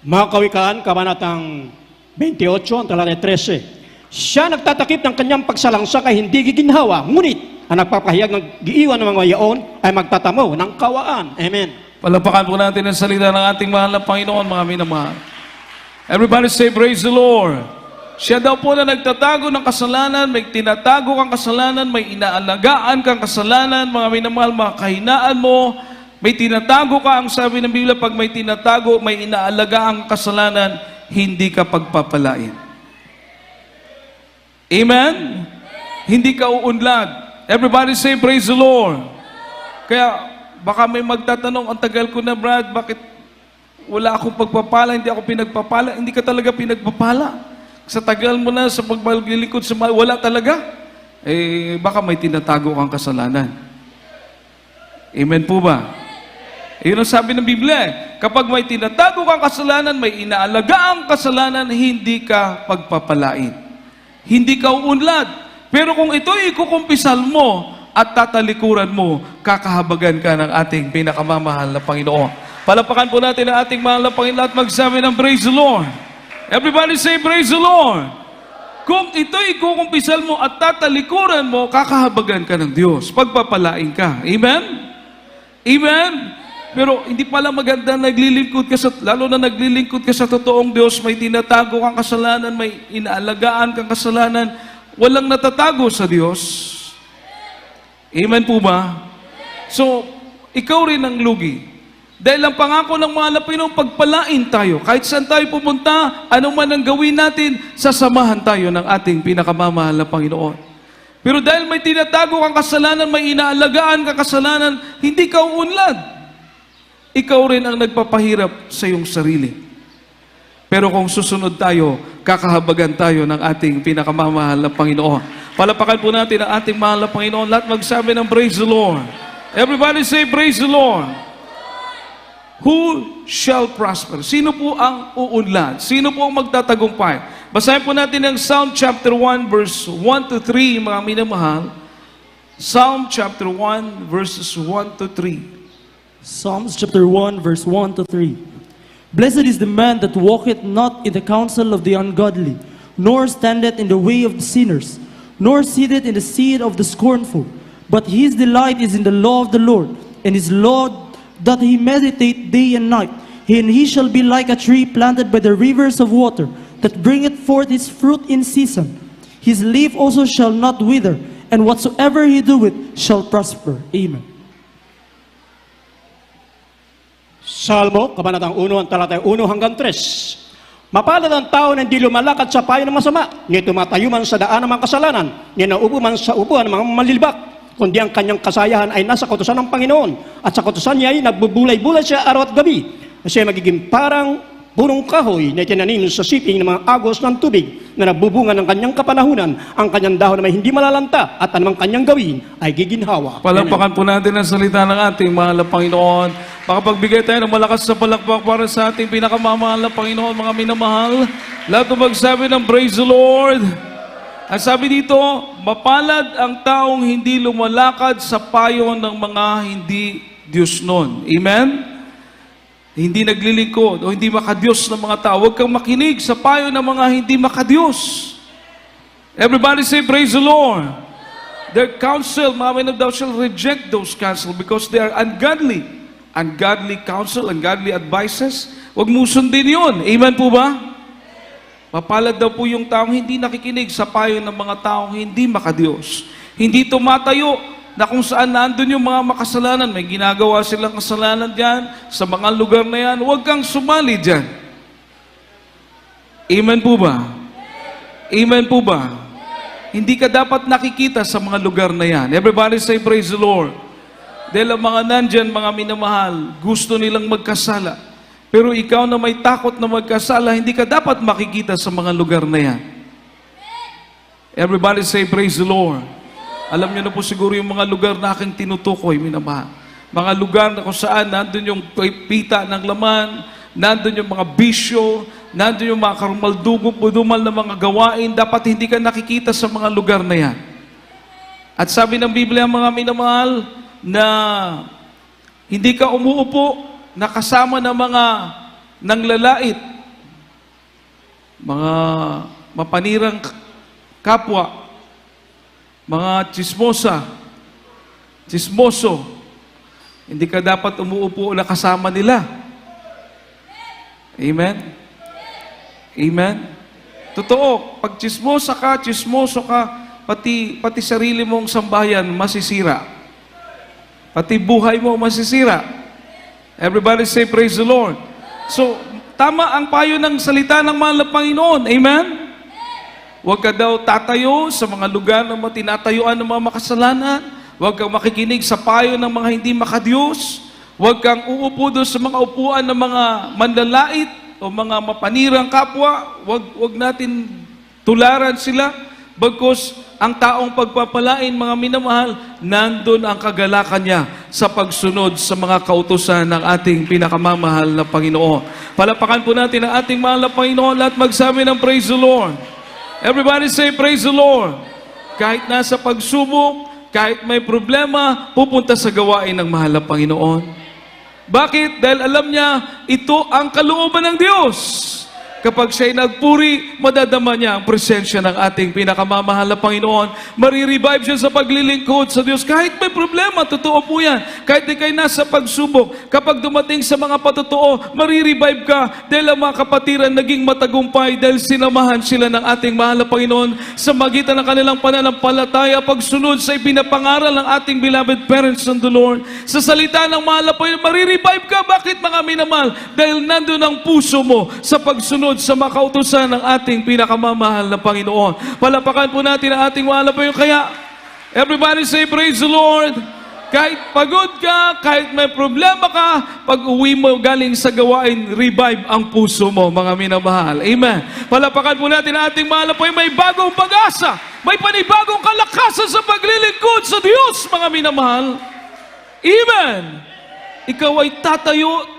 Mga kawikaan, kabanatang 28, ang talatay 13. Siya nagtatakip ng kanyang pagsalangsa kay hindi giginhawa, ngunit ang nagpapahayag ng giiwan ng mga yaon ay magtatamo ng kawaan. Amen. Palapakan po natin ang salita ng ating mahal na Panginoon, mga minamahal. Everybody say, praise the Lord. Siya daw po na nagtatago ng kasalanan, may tinatago kang kasalanan, may inaalagaan kang kasalanan, mga minamahal, mga kahinaan mo, may tinatago ka, ang sabi ng Biblia, pag may tinatago, may inaalaga ang kasalanan, hindi ka pagpapalain. Amen? Hindi ka uunlad. Everybody say, praise the Lord. Kaya, baka may magtatanong, ang tagal ko na, Brad, bakit wala akong pagpapala, hindi ako pinagpapala? Hindi ka talaga pinagpapala. Sa tagal mo na, sa paglilingkod sa mahal, wala talaga. Baka may tinatago kang kasalanan. Amen po ba? Yun ang sabi ng Biblia. Kapag may tinatago kang kasalanan, may inaalaga ang kasalanan, hindi ka pagpapalain. Hindi ka uunlad. Pero kung ito'y ikukumpisal mo at tatalikuran mo, kakahabagan ka ng ating pinakamamahal na Panginoon. Palapakan po natin ang ating mahal na Panginoon at magsabi ng praise the Lord. Everybody say praise the Lord. Kung ito'y ikukumpisal mo at tatalikuran mo, kakahabagan ka ng Diyos. Pagpapalain ka. Amen? Amen? Pero hindi pala maganda naglilingkod ka lalo na naglilingkod ka sa totoong Diyos, may tinatago kang kasalanan, may inaalagaan kang kasalanan, walang natatago sa Diyos. Amen po ba? So, ikaw rin ang lugi. Dahil ang pangako ng mga Pilipino, pagpalain tayo. Kahit saan tayo pumunta, ano man ang gawin natin, sasamahan tayo ng ating pinakamamahal na Panginoon. Pero dahil may tinatago kang kasalanan, may inaalagaan kang kasalanan, hindi ka uunlad. Ikaw rin ang nagpapahirap sa iyong sarili. Pero kung susunod tayo, kakahabagan tayo ng ating pinakamamahal na Panginoon. Palapakan po natin ang ating mahal na Panginoon. Lahat magsabi ng praise the Lord. Everybody say praise the Lord. Who shall prosper? Sino po ang uunlad? Sino po ang magtatagumpay? Basahin po natin ang Psalm chapter 1 verse 1 to 3, mga minamahal. Psalm chapter 1 verses 1 to 3. Psalms chapter 1, verse 1 to 3. Blessed is the man that walketh not in the counsel of the ungodly, nor standeth in the way of the sinners, nor sitteth in the seat of the scornful. But his delight is in the law of the Lord, and his law doth he meditate day and night. And he shall be like a tree planted by the rivers of water, that bringeth forth his fruit in season. His leaf also shall not wither, and whatsoever he doeth shall prosper. Amen. Salmo, Kabanatang 1, ang talatay 1 hanggang 3. Mapalad ang tao na hindi lumalakad sa payo ng masama, ni tumatayo man sa daan ng mga kasalanan, ni naupo man sa upuan ng mga malilibak, kundi ang kanyang kasayahan ay nasa kautusan ng Panginoon, at sa kautusan niya ay nagbubulay-bulay siya araw at gabi. Siya ay magiging parang punong kahoy na itinanim sa siping ng mga agos ng tubig na nagbubunga ng kanyang kapanahunan. Ang kanyang dahon na may hindi malalanta at anumang kanyang gawin ay giginhawa. Palampakan po natin ang salita ng ating mahal na Panginoon. Makapagbigay tayo ng malakas sa palakpak para sa ating pinakamamahal na Panginoon, mga minamahal. Lahat ng magsabi ng praise the Lord. Ang sabi dito, mapalad ang taong hindi lumalakad sa payo ng mga hindi Diyos nun. Amen? Hindi naglilingkod o hindi makadiyos ng mga tao. Huwag kang makinig sa payo ng mga hindi makadiyos. Everybody say, praise the Lord. Their counsel, Mama, thou shalt reject those counsel because they are ungodly. Ungodly counsel, ungodly advices. Huwag mo sundin yun. Amen po ba? Mapalad daw po yung taong hindi nakikinig sa payo ng mga taong hindi makadiyos. Hindi tumatayo na kung saan nandun yung mga makasalanan, may ginagawa silang kasalanan dyan, sa mga lugar na yan, huwag kang sumali dyan. Amen po ba? Amen po ba? Hindi ka dapat nakikita sa mga lugar na yan. Everybody say, praise the Lord. Dahil ang mga nandyan, mga minamahal, gusto nilang magkasala. Pero ikaw na may takot na magkasala, hindi ka dapat makikita sa mga lugar na yan. Everybody say, praise the Lord. Alam niyo na po siguro yung mga lugar na aking tinutukoy, minamahal. Mga lugar na kung saan nandun yung pita ng laman, nandun yung mga bisyo, nandun yung mga karumaldumal na mga gawain, dapat hindi ka nakikita sa mga lugar na yan. At sabi ng Biblia, mga minamahal, na hindi ka umuupo na kasama ng mga nanglalait, mga mapanirang kapwa, mga chismoso, hindi ka dapat umuupo na kasama nila. Amen? Amen? Totoo, pag chismoso ka, pati sarili mong sambahayan masisira. Pati buhay mo masisira. Everybody say, praise the Lord. So, tama ang payo ng salita ng mahal na Panginoon. Amen? Huwag ka daw tatayo sa mga lugar na tinatayuan ng mga makasalanan. Huwag kang makikinig sa payo ng mga hindi makadiyos. Huwag kang uupo doon sa mga upuan ng mga manlalait o mga mapanirang kapwa. Huwag natin tularan sila. Bagkus ang taong pagpapalain, mga minamahal, nandun ang kagalakan niya sa pagsunod sa mga kautusan ng ating pinakamamahal na Panginoon. Palapakan po natin ang ating mahal na Panginoon. Lahat magsabi ng praise the Lord. Everybody say, praise the Lord. Kahit nasa pagsubok, kahit may problema, pupunta sa gawain ng mahal na Panginoon. Bakit? Dahil alam niya, ito ang kalooban ng Diyos. Kapag siya'y nagpuri, madadama niya ang presensya ng ating pinakamamahal na Panginoon. Marirevive siya sa paglilingkod sa Diyos. Kahit may problema, totoo po yan. Kahit di kayo nasa pagsubok, kapag dumating sa mga patotoo, marirevive ka dahil ang mga kapatiran naging matagumpay dahil sinamahan sila ng ating mahal na Panginoon sa magitan ng kanilang pananampalataya, pagsunod sa ipinapangaral ng ating beloved parents in the Lord. Sa salita ng mahal na Panginoon, marirevive ka. Bakit, mga minamahal? Dahil nandun ang puso mo sa pagsunod sa makautusan ng ating pinakamamahal na Panginoon. Palapakan po natin ang ating mahal na Panginoon. Kaya, everybody say, praise the Lord. Kahit pagod ka, kahit may problema ka, pag uwi mo galing sa gawain, revive ang puso mo, mga minamahal. Amen. Palapakan po natin ang ating mahal na Panginoon. May bagong pag-asa, may panibagong kalakasan sa paglilingkod sa Diyos, mga minamahal. Amen. Ikaw ay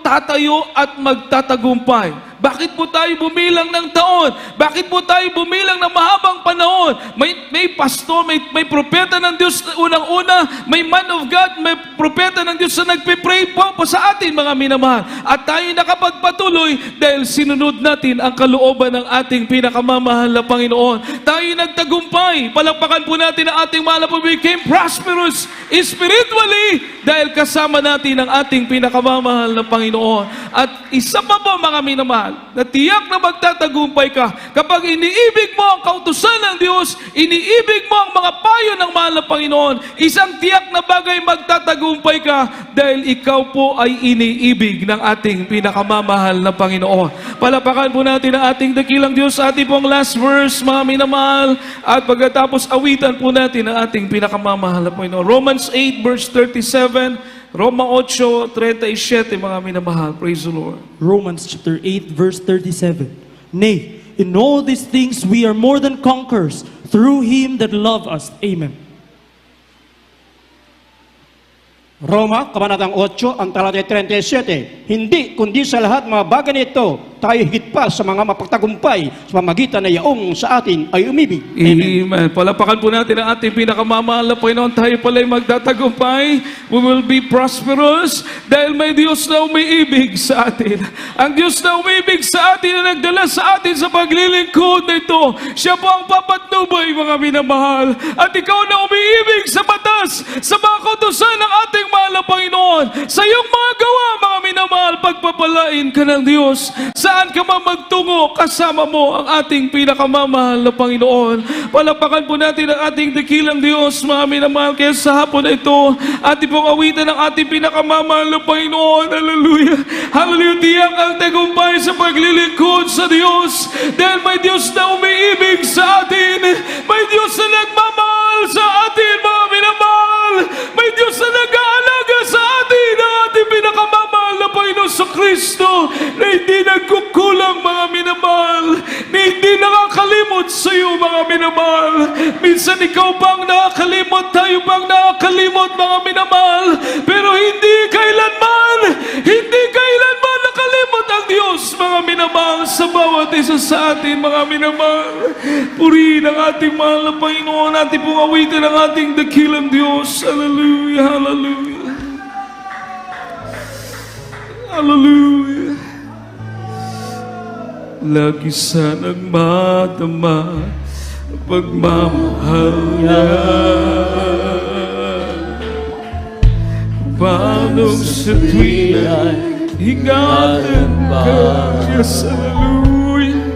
tatayo at magtatagumpay. Bakit po tayo bumilang ng taon? Bakit po tayo bumilang ng mahabang panahon? May pastor, may propeta ng Diyos unang-una, may man of God, may propeta ng Diyos na nagpipray po sa atin, mga minamahal. At tayo nakapagpatuloy dahil sinunod natin ang kalooban ng ating pinakamamahal na Panginoon. Tayo nagtagumpay. Palakpakan po natin ang ating mahal na Panginoon. We became prosperous spiritually dahil kasama natin ang ating pinakamamahal na Panginoon. At isa pa po, mga minamahal, na tiyak na magtatagumpay ka kapag iniibig mo ang kautusan ng Diyos, iniibig mo ang mga payo ng mahal na Panginoon. Isang tiyak na bagay, magtatagumpay ka dahil ikaw po ay iniibig ng ating pinakamamahal na Panginoon. Palapakan po natin ang ating dakilang Diyos sa ating pong last verse, mga minamahal. At pagkatapos awitan po natin ang ating pinakamamahal na Panginoon. Romans 8 verse 37, Roma 8:37, mga minamahal. Praise the Lord. Romans chapter 8, verse 37. Nay, in all these things we are more than conquerors through him that loved us. Amen. Roma, Kabanatang 8, ang talatay 37. Hindi, kundi sa lahat mga bagay nito, tayo higit pa sa mga mapagtagumpay sa pamagitan na yaong sa atin ay umibig. Amen. Palapakan po natin ang ating pinakamamahal na Panginoon. Tayo pala'y magtatagumpay. We will be prosperous dahil may Diyos na umiibig sa atin. Ang Diyos na umiibig sa atin na nagdala sa atin sa paglilingkod na ito. Siya po ang papatnubay, mga minamahal. At ikaw na umiibig sa batas, sa mga kautusan ng ating mahal na Panginoon. Sa iyong mga gawa, mga minamahal, pagpapalain ka ng Diyos. Saan ka man magtungo, kasama mo ang ating pinakamamahal na Panginoon. Palapakan po natin ang ating dakilang Diyos, mga minamahal. Kaya sa hapon na ito, ating pong awitan ang ating pinakamamahal na Panginoon. Hallelujah. Hallelujah. Tiyak ang tagumpay sa paglilingkod sa Diyos. Dahil may Diyos na umiibig sa atin. May Diyos na nagmamahal sa atin, mga minamahal. May Diyos na nag-aalaga sa atin, ang ating pinakamamahal na Panginoon sa Kristo, na hindi nagkukulang, mga minamahal, na hindi nakakalimot sa iyo, mga minamahal. Minsan ikaw bang nakakalimot, tayo bang nakakalimot, mga minamahal, pero hindi kailanman nakalimot ang Diyos, mga minamahal, sa bawat isa sa atin, mga minamahal. Purihin ang ating mahal na Panginoon, ating pong awitin ang ating dakilang Diyos. Hallelujah, hallelujah. Hallelujah. Lagi sanang madama ang pagmamahal niya. Paano sa tuwin hingatan ka, yes, hallelujah.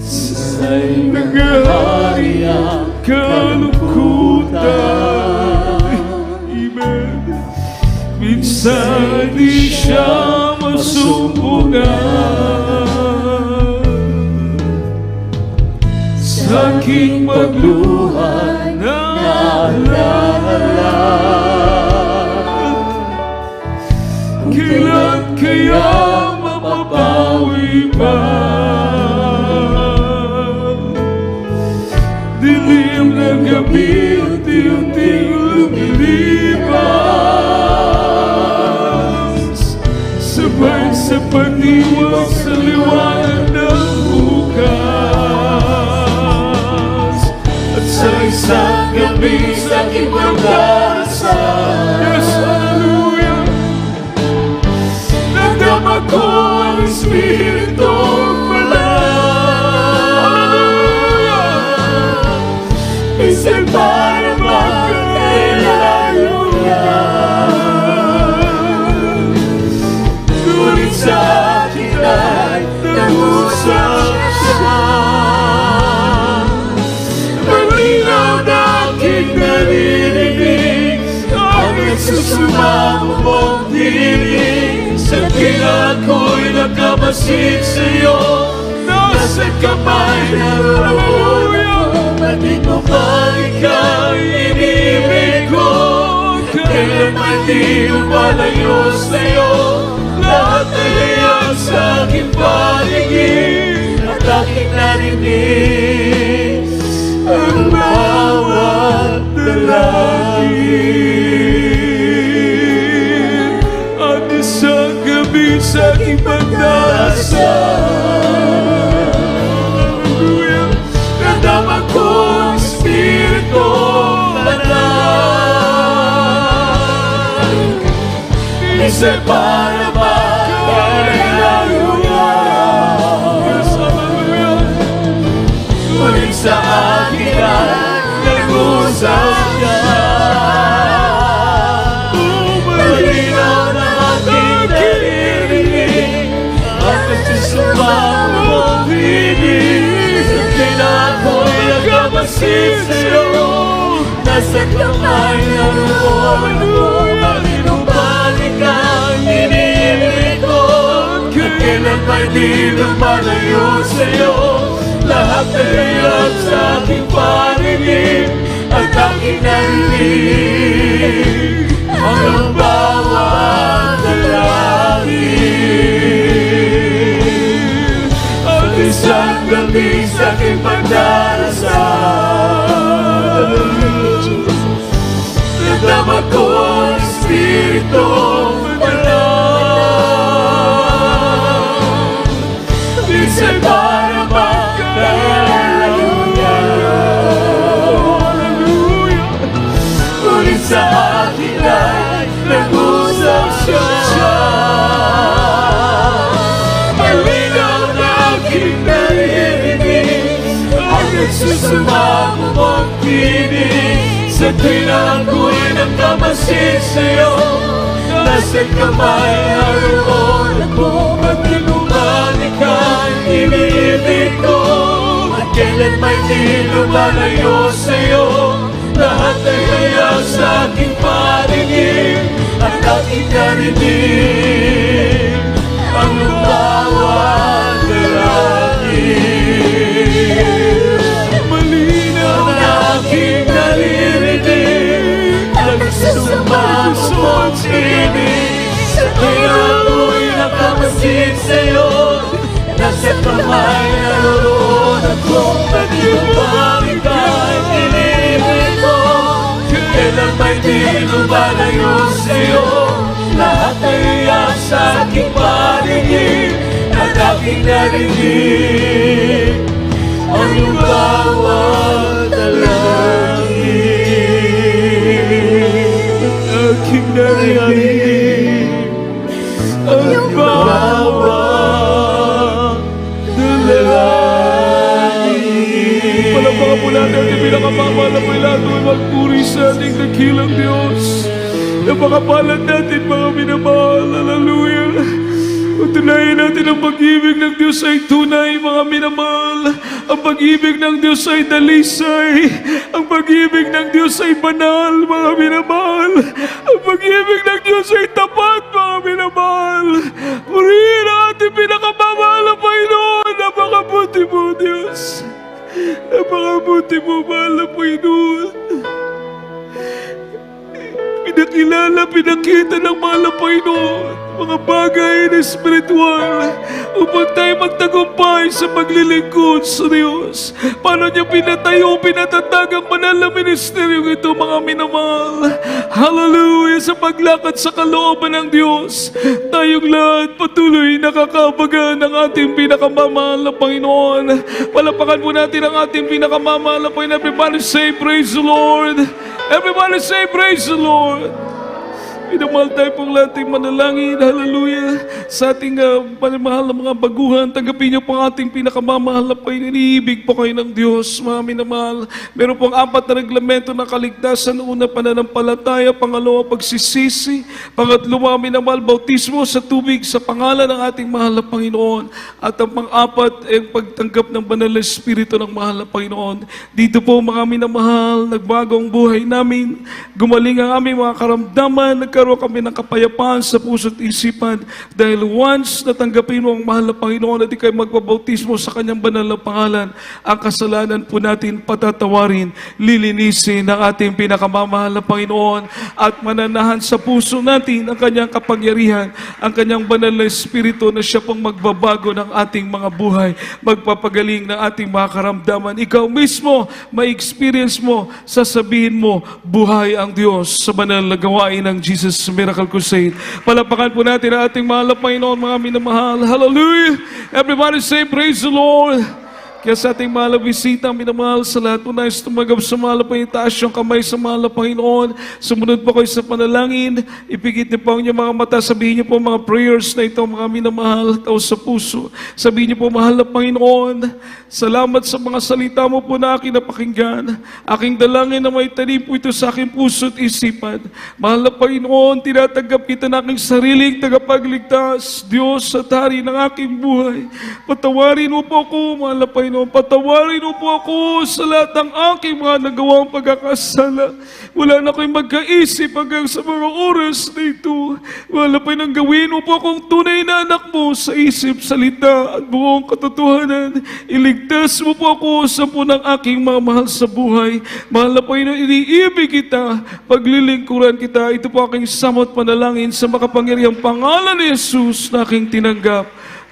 Sa'y nagahari ang kalungkutan. Amen. Minsan di siya masumpungan sa aking pagluha na alaala. Kailan kaya mapapawi ba? Dilim na gabi, unti-unting lumilipas, sabay sa pag-iwas sa liwanag ng bukas. At sa isang gabi sa aking pagdarasal, yes, hallelujah, nadama ko ang Espiritu pala. Hallelujah. Isa'y para magkailayo yan. Ngunit sa akin ay nag-usap siya. Malinaw na aking naririnig ang nagsusumamo mong dinig. Sa kila ako'y nakamasid sa'yo, nasa kamay na Hallelujah. Batid mo pa ikaw inibig ko, kailan man di lumalayo sa'yo. Lahat ay hayag sa aking paligid, at aking narinig ang bawat dalangin. At isang gabi Muli sa aking pagdarasal. Hallelujah. Nadama ko ang Espiritu Banal. Minsan para ngunit sa akin ay nag-usap siya. Malinaw na aking naririnig at nagsusumang mong hinig. Sabi na ako'y nagkamasid sa'yo, nasa kamay na roon ako. Malinubalik ang iniibig ko, at kailan ba'y di lumalayo sa'yo. Lahat na hirap sa aking parinig at aking narinig ang bawat dalangin. At isang gabi sa aking pagdarasal, nadama ko ang Espiritu Banal. Minsan para sa akin ay nag-usap siya. Malinaw na aking naririnig ang nagsusumamo mong tinig. Sa tuwing ako'y nagkamasid sa'yo, nasa kamay naroon ako. At tinumalik ang iniibig ko, at kailan may di lumalayo sa'yo. Lahat ay kaya sa aking parinig at aking narinig ang bawat dalangin. Malinaw na aking naririnig ang nagsusumang mong tinig. Sa ako'y nakamasid sa'yo, nasa kamay naroon ako. Nagdubalik ang iniibig ko, kailan ba'y di lumalayo sa'yo. Lahat ay iyak sa aking parinig at aking narinig ang iyong bawat dalangin. Aking narinig ang iyong bawat dalangin. Palapakan po natin ang pinakamamahal na Pilato ay magpuri sa ating dakilang Diyos. Napakapalan natin mga minamahal. Hallelujah. Tunayan natin ang pag-ibig ng Diyos ay tunay, mga minamahal. Ang pag-ibig ng Diyos ay dalisay. Ang pag-ibig ng Diyos ay banal, mga minamahal. Ang pag-ibig ng Diyos ay tapat, mga minamahal. Purihin ang ating pinakamamahal na Panginoon. Napakabuti mo, Diyos. Napakabuti mo, mahal na Panginoon. Pinakilala, pinakita ng mahal na Panginoon mga bagay na espiritual upang tayo magtagumpay sa paglilingkod sa Diyos. Paano niya pinatayo, pinatatag ang banal na ministeryo ito, mga minamahal. Hallelujah! Sa paglakad sa kalooban ng Diyos, tayong lahat patuloy nakakabaga ng ating pinakamamahal na Panginoon. Palapakan po natin ang ating pinakamamahal na Panginoon. Everybody say, praise the Lord! Everybody say, praise the Lord! Minamahal tayo pong lahat ay manalangin, hallelujah, sa ating mahal na mga baguhan. Tanggapin niyo po ang ating pinakamamahal na Panginoon. Iniibig po kayo ng Diyos, mga minamahal. Meron pong 4 na reglamento ng kaligtasan. Una, pananampalataya. Pangalawa, pagsisisi. Pangatlo, mga minamahal, bautismo sa tubig sa pangalan ng ating mahal na Panginoon. At ang pang-4 ay pagtanggap ng banal na Espiritu ng mahal na Panginoon. Dito po, mga minamahal, nagbago ang buhay namin. Gumaling ang aming mga karamdaman. Nagkaroon kami ng kapayapaan sa puso't isipan dahil once natanggapin mo ang mahal na Panginoon at ikay magbabautismo sa kanyang banal na pangalan, ang kasalanan po natin patatawarin, lilinisin ng ating pinakamamahal na Panginoon at mananahan sa puso natin ang kanyang kapangyarihan, ang kanyang banal na Espiritu na siya pong magbabago ng ating mga buhay, magpapagaling ng ating mga karamdaman. Ikaw mismo, may experience mo, sasabihin mo, buhay ang Diyos sa banal na gawain ng Jesus Jesus Miracle Crusade. Palapakan po natin ang ating mahal na Panginoon, mga minamahal. Hallelujah! Everybody say, praise the Lord! Kaya sa ating mahal na bisita, minamahal sa lahat po nais tumagap sa mahal na Panginoon, taas yung kamay sa mahal na Panginoon. Sumunod po kayo sa panalangin, ipikit niyo po ang inyong mga mata, sabihin niyo po mga prayers na ito, mga minamahal, tao sa puso. Sabihin niyo po, mahal na Panginoon, salamat sa mga salita mo po na aking napakinggan. Aking dalangin na may tanim po ito sa aking puso at isipan. Mahal na Panginoon, tinatanggap kita na aking sariling tagapagligtas, Diyos at Hari ng aking buhay. Patawarin mo po ako, mahal na Panginoon. Patawarin mo po ako sa lahat ng aking mga nagawang pagkakasala. Wala na ako'y magkaisip hanggang sa mga oras na ito. Wala pa nang gawin mo po akong tunay na anak mo sa isip, salita at buong katotohanan. Iligtas mo po ako sa punang aking mga mahal sa buhay. Mahal na Panginoon, iniibig kita, paglilingkuran kita. Ito po aking samot panalangin sa makapangyarihang pangalan ni Jesus na aking tinanggap.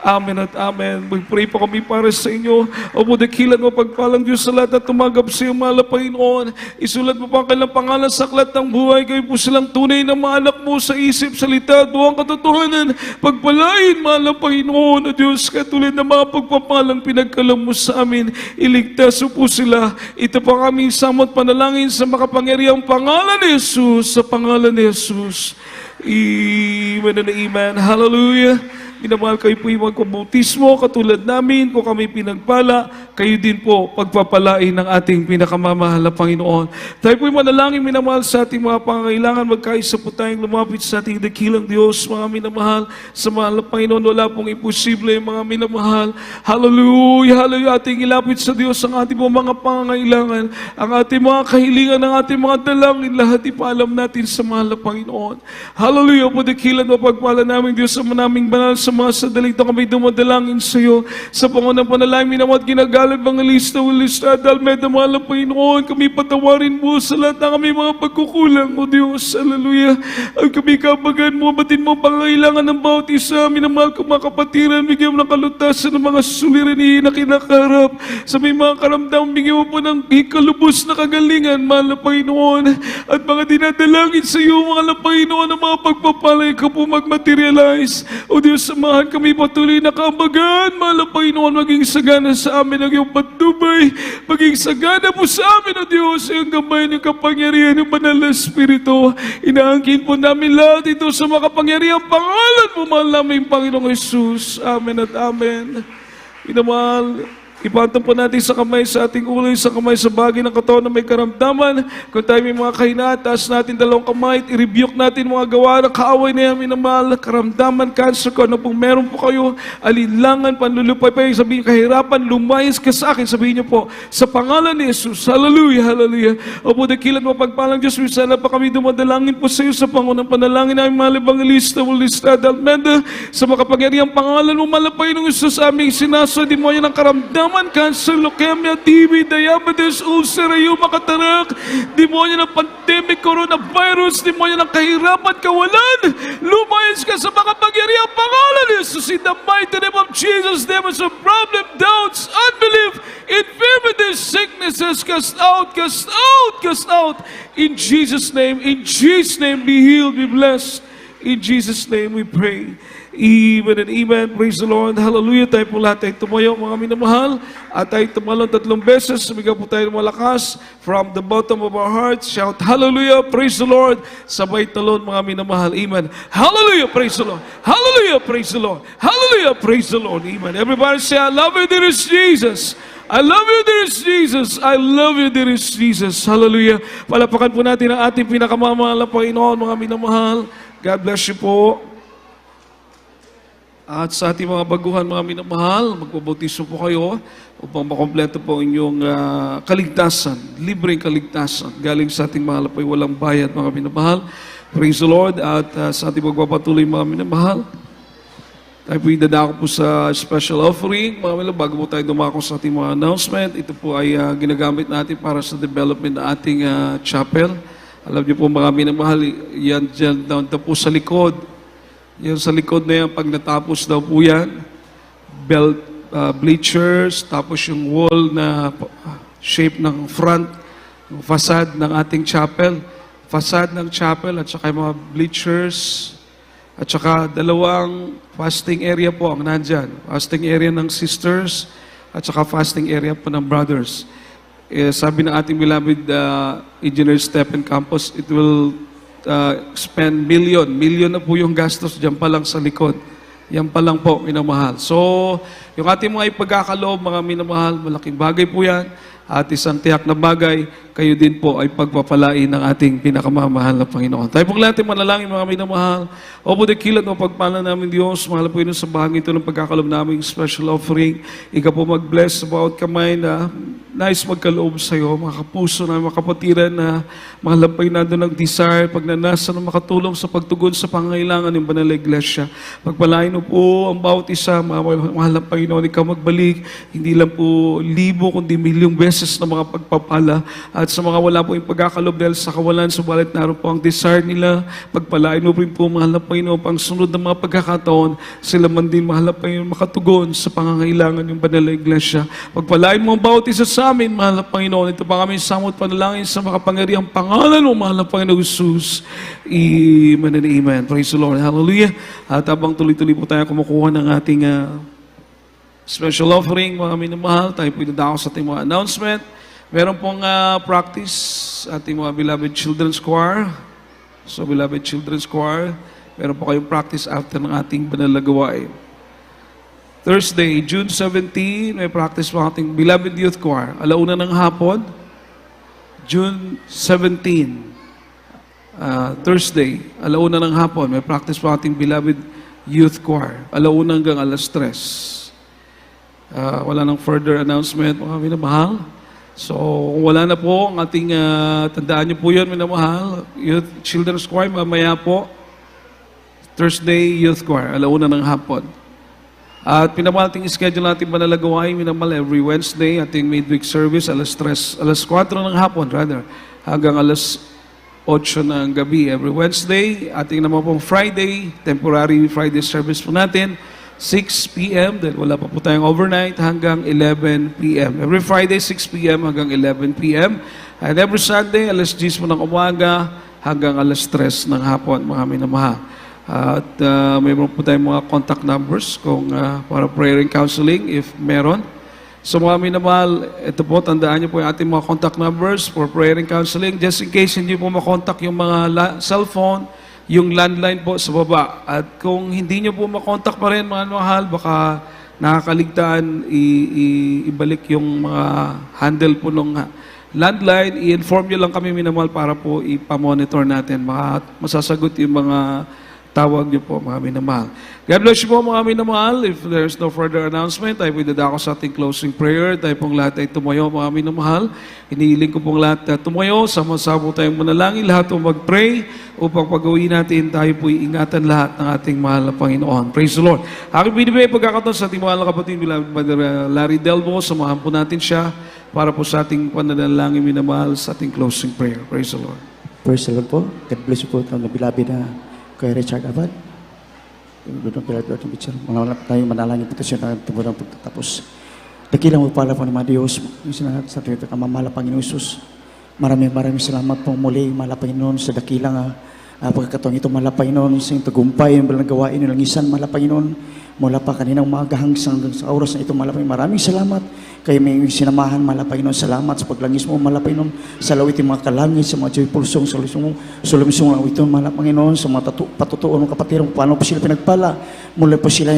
Amen at amen. Mag-pray po kami para sa inyo. O po, dakilan mo pagpalang Diyos sa lahat at tumagap sa iyo, mahal na Panginoon. Isulat mo pa ang kanilang pangalan sa aklat ng buhay. Kayo po silang tunay na mga anak mo sa isip, salita, duwang katotohanan. Pagpalain, mahal na Panginoon, o Diyos, katulad ng mga pagpapalang pinagkalam mo sa amin. Iligtas mo po sila. Ito po ang aming samot panalangin sa makapangyarihang pangalan ni Jesus, sa pangalan ni Jesus. Amen and amen. Hallelujah. Minamahal, kayo po yung magpabautismo katulad namin. Kung kami pinagpala, kayo din po pagpapalain ng ating pinakamamahal na Panginoon. Tayo po yung manalangin, minamahal, sa ating mga pangangailangan. Magkaisa po tayong lumapit sa ating dakilang Diyos, mga minamahal. Sa mahal na Panginoon, wala pong imposible, mga minamahal. Hallelujah, hallelujah. Ating ilapit sa Diyos ang ating mga pangangailangan, ang ating mga kahilingan, ang ating mga dalangin. Lahat ipaalam natin sa mahal na Panginoon. Hallelujah po, dakilan mo pagpala namin Diyos sa manaming banal sa mga sandali ito kami dumadalangin sa iyo. Sa pangunang panalangin, minamahal, ginagalit mga lista, Almeda, mahal na Panginoon, kami patawarin mo sa lahat ng kami mga pagkukulang, O Diyos, hallelujah. Ang kami kabagan mo, batin mo pangailangan ng bawat isa, minamahal ko mga kapatiran, bigyan mo ng kalutasan ng mga suliranin na kinakarap. Sa may mga karamdam, bigyan mo po ng ikalubos na kagalingan, mahal na Panginoon. At mga dinadalangin sa iyo, mahal na Panginoon, ang mga pagpapalay ka po mag-materialize. O Diyos, samahan kami patuloy na kabagan, mahal na Panginoon, maging sagana sa amin ang iyong patnubay, maging sagana po sa amin, O Diyos, ang gabay ng kapangyarihan ng banal na Espiritu. Inaangkin po namin lahat ito sa makapangyarihang pangalan mo, mahal namin Panginoong Jesus. Amen at amen. Minamahal, ipantong po natin sa kamay sa ating ulo, sa kamay sa bagay ng katawan na may karamdaman. Kung tayo may mga kahinaan, taas natin dalawang kamay, i-rebuke natin mga gawa na kaaway na yamin na mahal, karamdaman, cancer, kung ano pong meron po kayo, alinlangan, panlulupay pa, sabihin, kahirapan, lumayas ka sa akin, sabihin niyo po, sa pangalan ni Jesus, hallelujah, hallelujah. Opo, dakilan mo pagpalang Diyos, sana pa kami dumadalangin po sa iyo sa pangunang panalangin namin, mahal Evangelista, Almeda, sa makapangyarihang pangalan mo, malapay ng Isus, aming sinaso, demonyo ng karamdaman, cancer, leukemia, TB, diabetes, ulcer, rheuma, katarak, demonyo ng pandemic, coronavirus, demonyo ng kahirapan, kawalan, lumayas ka sa makapangyarihang pangalan ni Jesus, in the mighty name of Jesus. Demons of problem, doubts, unbelief, infirmities, sicknesses, cast out, cast out, cast out, in Jesus' name, be healed, be blessed, in Jesus' name we pray. Amen and amen. Praise the Lord. Hallelujah. Tayo po lahat ay tumayo, mga minamahal. At tayo tumalon 3 beses. Sumigaw po tayo malakas. From the bottom of our hearts, shout hallelujah. Praise the Lord. Sabay talon, mga minamahal. Amen. Hallelujah. Praise the Lord. Hallelujah. Praise the Lord. Hallelujah. Praise the Lord. Amen. Everybody say, I love you, dear Jesus. I love you, dear Jesus. I love you, dear Jesus. Hallelujah. Palapakan po natin ang ating pinakamamahal na Panginoon, mga minamahal. God bless you po. At sa ating mga baguhan, mga minamahal, magpabautismo po kayo upang makompleto po inyong kaligtasan, libreng kaligtasan, galing sa ating mahal po walang bayad, mga minamahal. Praise the Lord. At sa ating magpapatuloy, mga minamahal, tayo po dadako po sa special offering. Mga minamahal, bago po tayo dumako sa ating mga announcement, ito po ay ginagamit natin para sa development ng ating chapel. Alam niyo po, mga minamahal, yan dyan down po sa likod. Yan sa likod na yan, pag natapos daw po yan, belt bleachers, tapos yung wall na shape ng front, yung facade ng ating chapel, facade ng chapel at saka yung mga bleachers at saka dalawang fasting area po ang nandyan. Fasting area ng sisters at saka fasting area po ng brothers. Sabi ng ating beloved Engineer Stephen Campos, it will spend million na po yung gastos dyan pa lang sa likod. Yan pa lang po, minamahal. So, yung ating mga ipagkakaloob, mga minamahal, malaking bagay po yan. At isang tiyak na bagay, kayo din po ay pagpapalain ng ating pinakamamahal na Panginoon. Tayo pong lahat ay manalangin, mga minamahal. Opo, dakilat ng pagpala namin Diyos, mahal po yun sa bahagi ito ng pagkakalob namin special offering. Ika po mag-bless sa bawat kamay na nais magkaloob sa iyo, mga kapuso na mga kapatiran na mga lampay na doon ng desire, pagnanasa na makatulong sa pagtugon sa pangangailangan ng banal na iglesia. Pagpalain mo po ang bawat isa, mga mahal na Panginoon, ikaw magbalik, hindi lang po libo, kundi milyong beses na mga pagpapala. At sa mga wala po yung pagkakalob dahil sa kawalan, subalit naroon po ang desire nila, pagpalain mo rin po, mahal na Panginoon, pang sunod ng mga pagkakataon, sila man din, mahal na Panginoon, makatugon sa pangangailangan ng banal na iglesia. Pagpalain mo ang bawat isa sa amin, mahal na Panginoon. Ito pa kami samot panalangin sa makapangyarihang pangalan mo, mahal na Panginoon Jesus. Amen and amen. Praise the Lord. Hallelujah. At habang tuloy-tuloy po tayo kumukuha ng ating special offering, mga minamahal, tayo po idadako sa ating mga announcement. Meron pong practice ating mga beloved children's choir. So, beloved children's choir, meron po kayong practice after ng ating banal na gawain. Thursday, June 17, may practice po ating beloved youth choir. Alauna ng hapon, June 17, Thursday, alauna ng hapon, may practice po ating beloved youth choir. Alauna hanggang alas 3. Wala nang further announcement, mga minamahal. So, kung wala na po ang ating, tandaan niyo po yun, minamahal, youth children's choir, mamaya po, Thursday youth choir, alauna ng hapon. At pinamahal ating schedule natin manalagawain, minamahal, every Wednesday, ating midweek service, alas 4 ng hapon, hanggang alas 8 ng gabi. Every Wednesday, ating naman pong Friday, temporary Friday service po natin, 6 p.m. dahil wala pa po tayong overnight hanggang 11 p.m. Every Friday, 6 p.m. hanggang 11 p.m. And every Sunday, alas 10 po ng umaga hanggang alas 3 ng hapon, mga minamahal. At mayroon po tayong mga contact numbers kung para prayer and counseling if meron. So mga minamahal, ito po, tandaan niyo po yung ating mga contact numbers for prayer and counseling. Just in case hindi po makontak yung mga cellphone, yung landline po sa baba. At kung hindi nyo po makontak pa rin, mga mahal, baka nakakaligtaan, ibalik yung mga handle po ng landline, i-inform nyo lang kami, minamahal, para po ipamonitor natin. Masasagot yung mga tawag niyo po, mga minamahal. God bless you po, mga minamahal. If there's no further announcement, tayo po dadako sa ating closing prayer. Tayo pong lahat ay tumayo, mga minamahal. Inihiling ko pong lahat na tumayo. Sama-sama tayong manalangin, lahat po mag-pray upang pag-uwi natin, tayo po ingatan lahat ng ating mahal na Panginoon. Praise the Lord. Aking binibigay pagkakataon sa ating mahal na kapatid, Brother Larry Delbo. Samahan po natin siya para po sa ating pananalangin, minamahal, sa ating closing prayer. Praise the Lord. Praise the Lord po. God bless you po ito na bilabi na kay Richard Abad. Mga tayo manalangin po ito siya na tumurang pagtatapos. Dakilang magpala po ng mga Diyos sa ating kamamala Panginoon Jesus. Maraming salamat po muli, mahal Panginoon, sa dakilang pagkakataon ito, mahal Panginoon, sa iyong tagumpay, ang balang gawain ng langisan, mahal Panginoon, mula pa kaninang umaga hanggang sa oras na ito, mahal Panginoon. Maraming salamat kayo may sinamahan, mahal Panginoon. Salamat sa paglangis mo, mahal Panginoon, sa lawit yung mga kalangit, sa mga joyful song, sa lumisong ang ito, mahal Panginoon, sa mga patutuon ng kapatiran, paano po sila pinagpala, mula po sila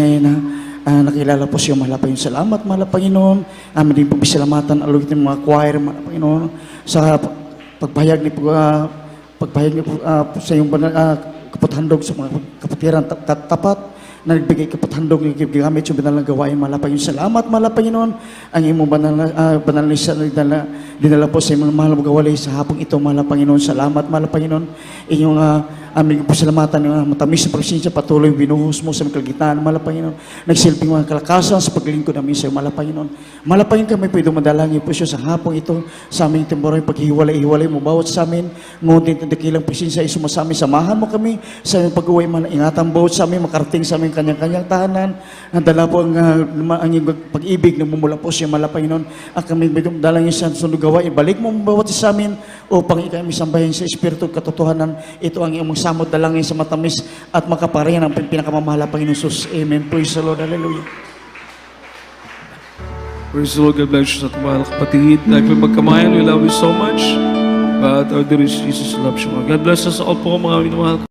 nakilala po siya, mahal Panginoon. Salamat, mahal Panginoon. Amin din po bisalamatan, alawit ng mga choir, mahal Panginoon, sa pagpahayag ni po sa iyong kapathandog sa mga kapatiran tapat na nagbigay kapathandog ng gamit yung banal na gawain, mahal Panginoon. Salamat, mahal Panginoon. Ang iyong banal na isa dinala po sa iyong mahal na magawalay sa hapong ito, mahal Panginoon. Salamat, mahal Panginoon. Inyong Aming pasalamatan ng matamis na presensya, patuloy binuhos mo sa mga kalagitnaan, mahal Panginoon. Nagsilbing mga kalakasan sa paglingkod namin sa iyo, mahal Panginoon. Mahal Panginoon, kami pwede madalangin po siya sa hapong ito, sa aming temporal paghiwalay-hiwalay mo bawat sa amin, ngunit ang dakilang presensya ay sumasami, samahan mo kami sa aming pag-uwi, mahal, ingatan bawat sa amin, makarating sa aming kanyang-kanyang tahanan, ang dala po ang iyong pag-ibig na mumula po siya, mahal Panginoon, at kami pwede madalangin sa sunod gawain, ibalik mo bawat sa amin, upang ikay sambahin sa Espiritu katotohanan. Ito ang iyong samot dalangin sa matamis at makaparihan ang pinakamamahal Panginoon Jesus. Amen. Praise the Lord. Hallelujah. Praise the Lord. God bless you sa ating mahal kapatid. Dahil po magkamayan, we love you so much. But our dear Jesus loves you more. God bless us all po mga minamahal